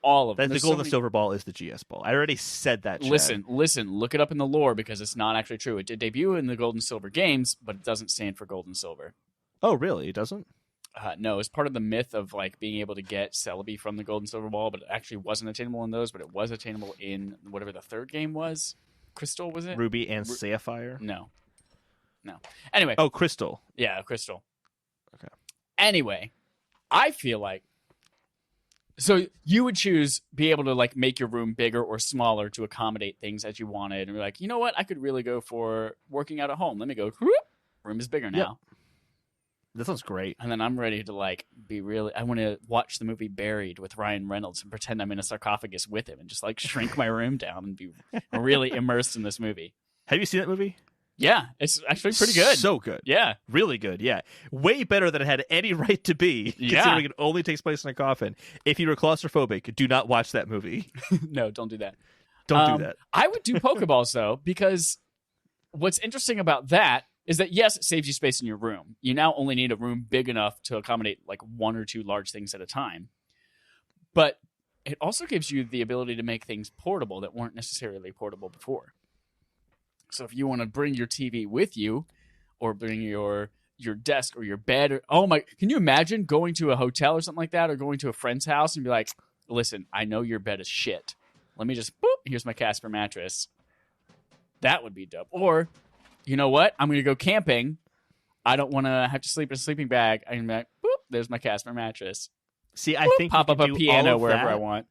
All of them. The Gold and Silver Ball is the GS Ball. I already said that. Chad. Listen. Look it up in the lore because it's not actually true. It did debut in the Gold and Silver games, but it doesn't stand for Gold and Silver. Oh, really? It doesn't? No, it's part of the myth of like being able to get Celebi from the Gold and Silver Ball, but it actually wasn't attainable in those. But it was attainable in whatever the third game was. Crystal, was it? Ruby and Sapphire? No. Anyway. Oh, Crystal. Yeah, Crystal. Okay. Anyway, I feel like so you would be able to like make your room bigger or smaller to accommodate things as you wanted, and be like, you know what, I could really go for working out at home. Let me go. Whoop, room is bigger now. Yep. That sounds great. And then I'm ready to like be really. I want to watch the movie Buried with Ryan Reynolds and pretend I'm in a sarcophagus with him, and just like shrink my room down and be really immersed in this movie. Have you seen that movie? Yeah, it's actually pretty good. So good. Yeah. Really good, yeah. Way better than it had any right to be, considering it only takes place in a coffin. If you were claustrophobic, do not watch that movie. No, don't do that. Don't do that. I would do Pokeballs, though, because what's interesting about that is that, yes, it saves you space in your room. You now only need a room big enough to accommodate like one or two large things at a time. But it also gives you the ability to make things portable that weren't necessarily portable before. So if you want to bring your TV with you, or bring your desk or your bed, can you imagine going to a hotel or something like that, or going to a friend's house and be like, listen, I know your bed is shit. Let me just, here's my Casper mattress. That would be dope. Or, you know what? I'm going to go camping. I don't want to have to sleep in a sleeping bag. I'm like, there's my Casper mattress. See, I think pop up a piano wherever I want.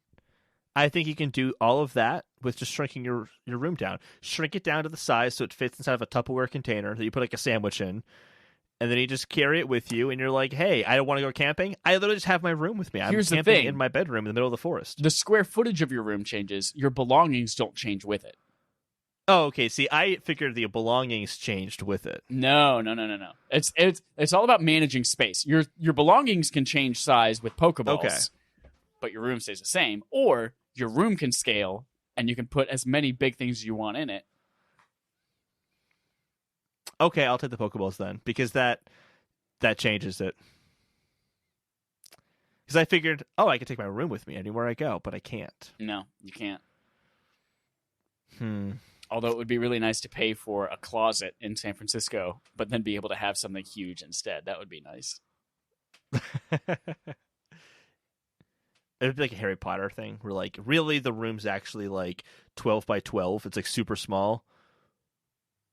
I think you can do all of that with just shrinking your room down. Shrink it down to the size so it fits inside of a Tupperware container that you put like a sandwich in. And then you just carry it with you, and you're like, hey, I don't want to go camping. I literally just have my room with me. I'm camping in my bedroom in the middle of the forest. The square footage of your room changes. Your belongings don't change with it. Oh, okay. See, I figured the belongings changed with it. No. It's all about managing space. Your belongings can change size with Pokeballs, but your room stays the same. Or your room can scale, and you can put as many big things as you want in it. Okay, I'll take the Pokeballs then, because that changes it. Because I figured, I can take my room with me anywhere I go, but I can't. No, you can't. Although it would be really nice to pay for a closet in San Francisco, but then be able to have something huge instead. That would be nice. It would be like a Harry Potter thing, where like really the room's actually like 12 by 12. It's like super small,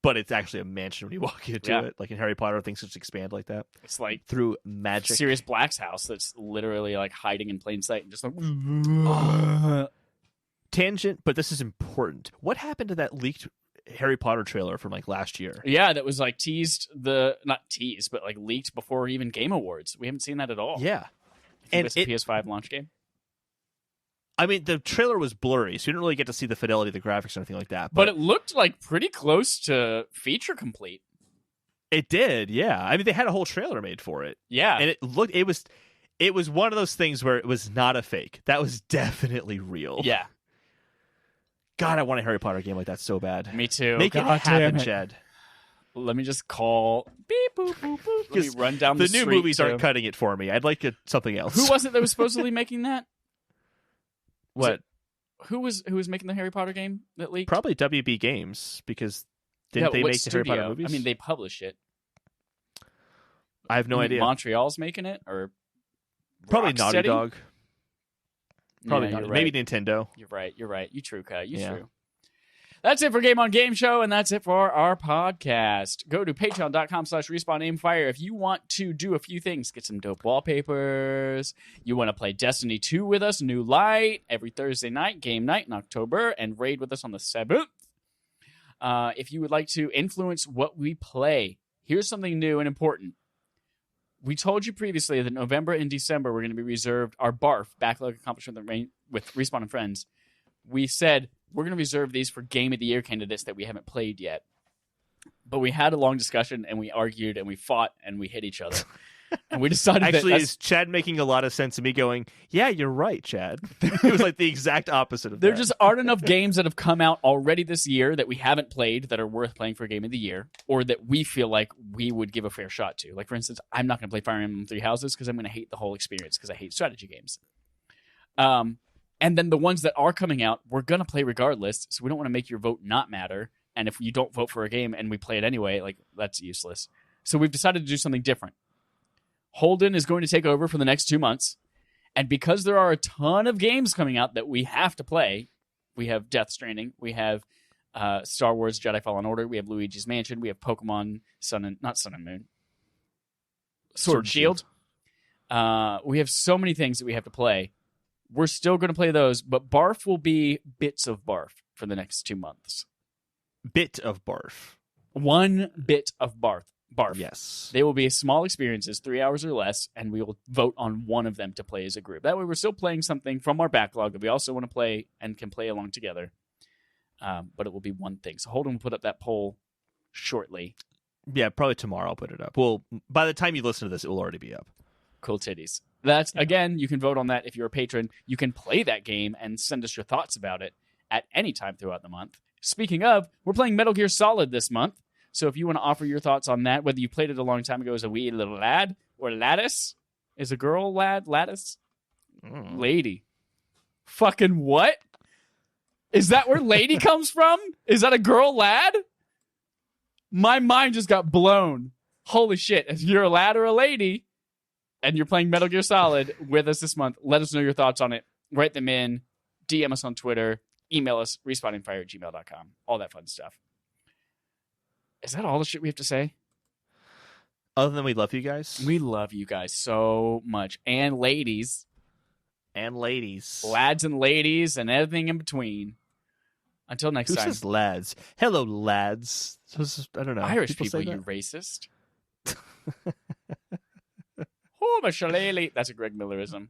but it's actually a mansion when you walk into it. Like in Harry Potter, things just expand like that. It's like through magic. Sirius Black's house that's literally like hiding in plain sight and just like tangent, but this is important. What happened to that leaked Harry Potter trailer from like last year? Yeah, that was like not teased, but like leaked before even Game Awards. We haven't seen that at all. Yeah. And it's a PS5 launch game. I mean, the trailer was blurry, so you didn't really get to see the fidelity of the graphics or anything like that. But it looked like pretty close to feature complete. It did, yeah. I mean, they had a whole trailer made for it. Yeah. And it was one of those things where it was not a fake. That was definitely real. Yeah. God, I want a Harry Potter game like that so bad. Me too. Make it happen, Chad. Let me just call beep boop boop boop. Let me run down the street. The new movies aren't cutting it for me. I'd like something else. Who was it that was supposedly making that? What? Who was making the Harry Potter game that leaked? Probably WB Games, because didn't they make the Harry Potter movies? I mean, they publish it. I have no idea. Montreal's making it, or probably Naughty Dog. Probably Yeah, not. you're Maybe right. Nintendo. You're right. You true, Cut. You Yeah. true. That's it for Game on Game Show, and that's it for our podcast. Go to patreon.com/respawnaimfire if you want to do a few things. Get some dope wallpapers. You want to play Destiny 2 with us, New Light, every Thursday night, game night in October, and raid with us on the 7th. If you would like to influence what we play, here's something new and important. We told you previously that November and December were going to be reserved our BARF, Backlog Accomplishment with Respawn and Friends. We said we're going to reserve these for Game of the Year candidates that we haven't played yet. But we had a long discussion, and we argued, and we fought, and we hit each other. And we decided Actually, that... is Chad making a lot of sense to me going, yeah, you're right, Chad. It was like the exact opposite of There that. just aren't enough games that have come out already this year that we haven't played that are worth playing for Game of the Year, or that we feel like we would give a fair shot to. Like, for instance, I'm not going to play Fire Emblem Three Houses because I'm going to hate the whole experience because I hate strategy games. And then the ones that are coming out, we're going to play regardless, so we don't want to make your vote not matter. And if you don't vote for a game and we play it anyway, like, that's useless. So we've decided to do something different. Holden is going to take over for the next 2 months. And because there are a ton of games coming out that we have to play, we have Death Stranding, we have Star Wars Jedi Fallen Order, we have Luigi's Mansion, we have Pokemon not Sun and Moon, Sword and Shield. We have so many things that we have to play. We're still going to play those, but Barf will be bits of Barf for the next 2 months. Bit of barf. 1 bit of Barf. Yes. They will be small experiences, 3 hours or less, and we will vote on one of them to play as a group. That way we're still playing something from our backlog that we also want to play and can play along together. But it will be one thing. So Holden will put up that poll shortly. Yeah, probably tomorrow I'll put it up. Well, by the time you listen to this, it will already be up. Cool titties. That's again, you can vote on that if you're a patron. You can play that game and send us your thoughts about it at any time throughout the month. Speaking of, we're playing Metal Gear Solid this month. So if you want to offer your thoughts on that, whether you played it a long time ago as a wee little lad, or lattice, is a girl lad, lattice? Lady. Fucking what? Is that where lady comes from? Is that a girl lad? My mind just got blown. Holy shit. If you're a lad or a lady, and you're playing Metal Gear Solid with us this month, let us know your thoughts on it. Write them in. DM us on Twitter. Email us, respawningfire@gmail.com. All that fun stuff. Is that all the shit we have to say? Other than we love you guys. We love you guys so much. And ladies. And ladies. Lads and ladies and everything in between. Until next time. Who says lads? Hello, lads. I don't know. Irish people, say you that? racist. Oh, my shillelagh. That's a Greg Millerism.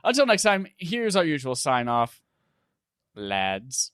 Until next time, here's our usual sign-off. Lads.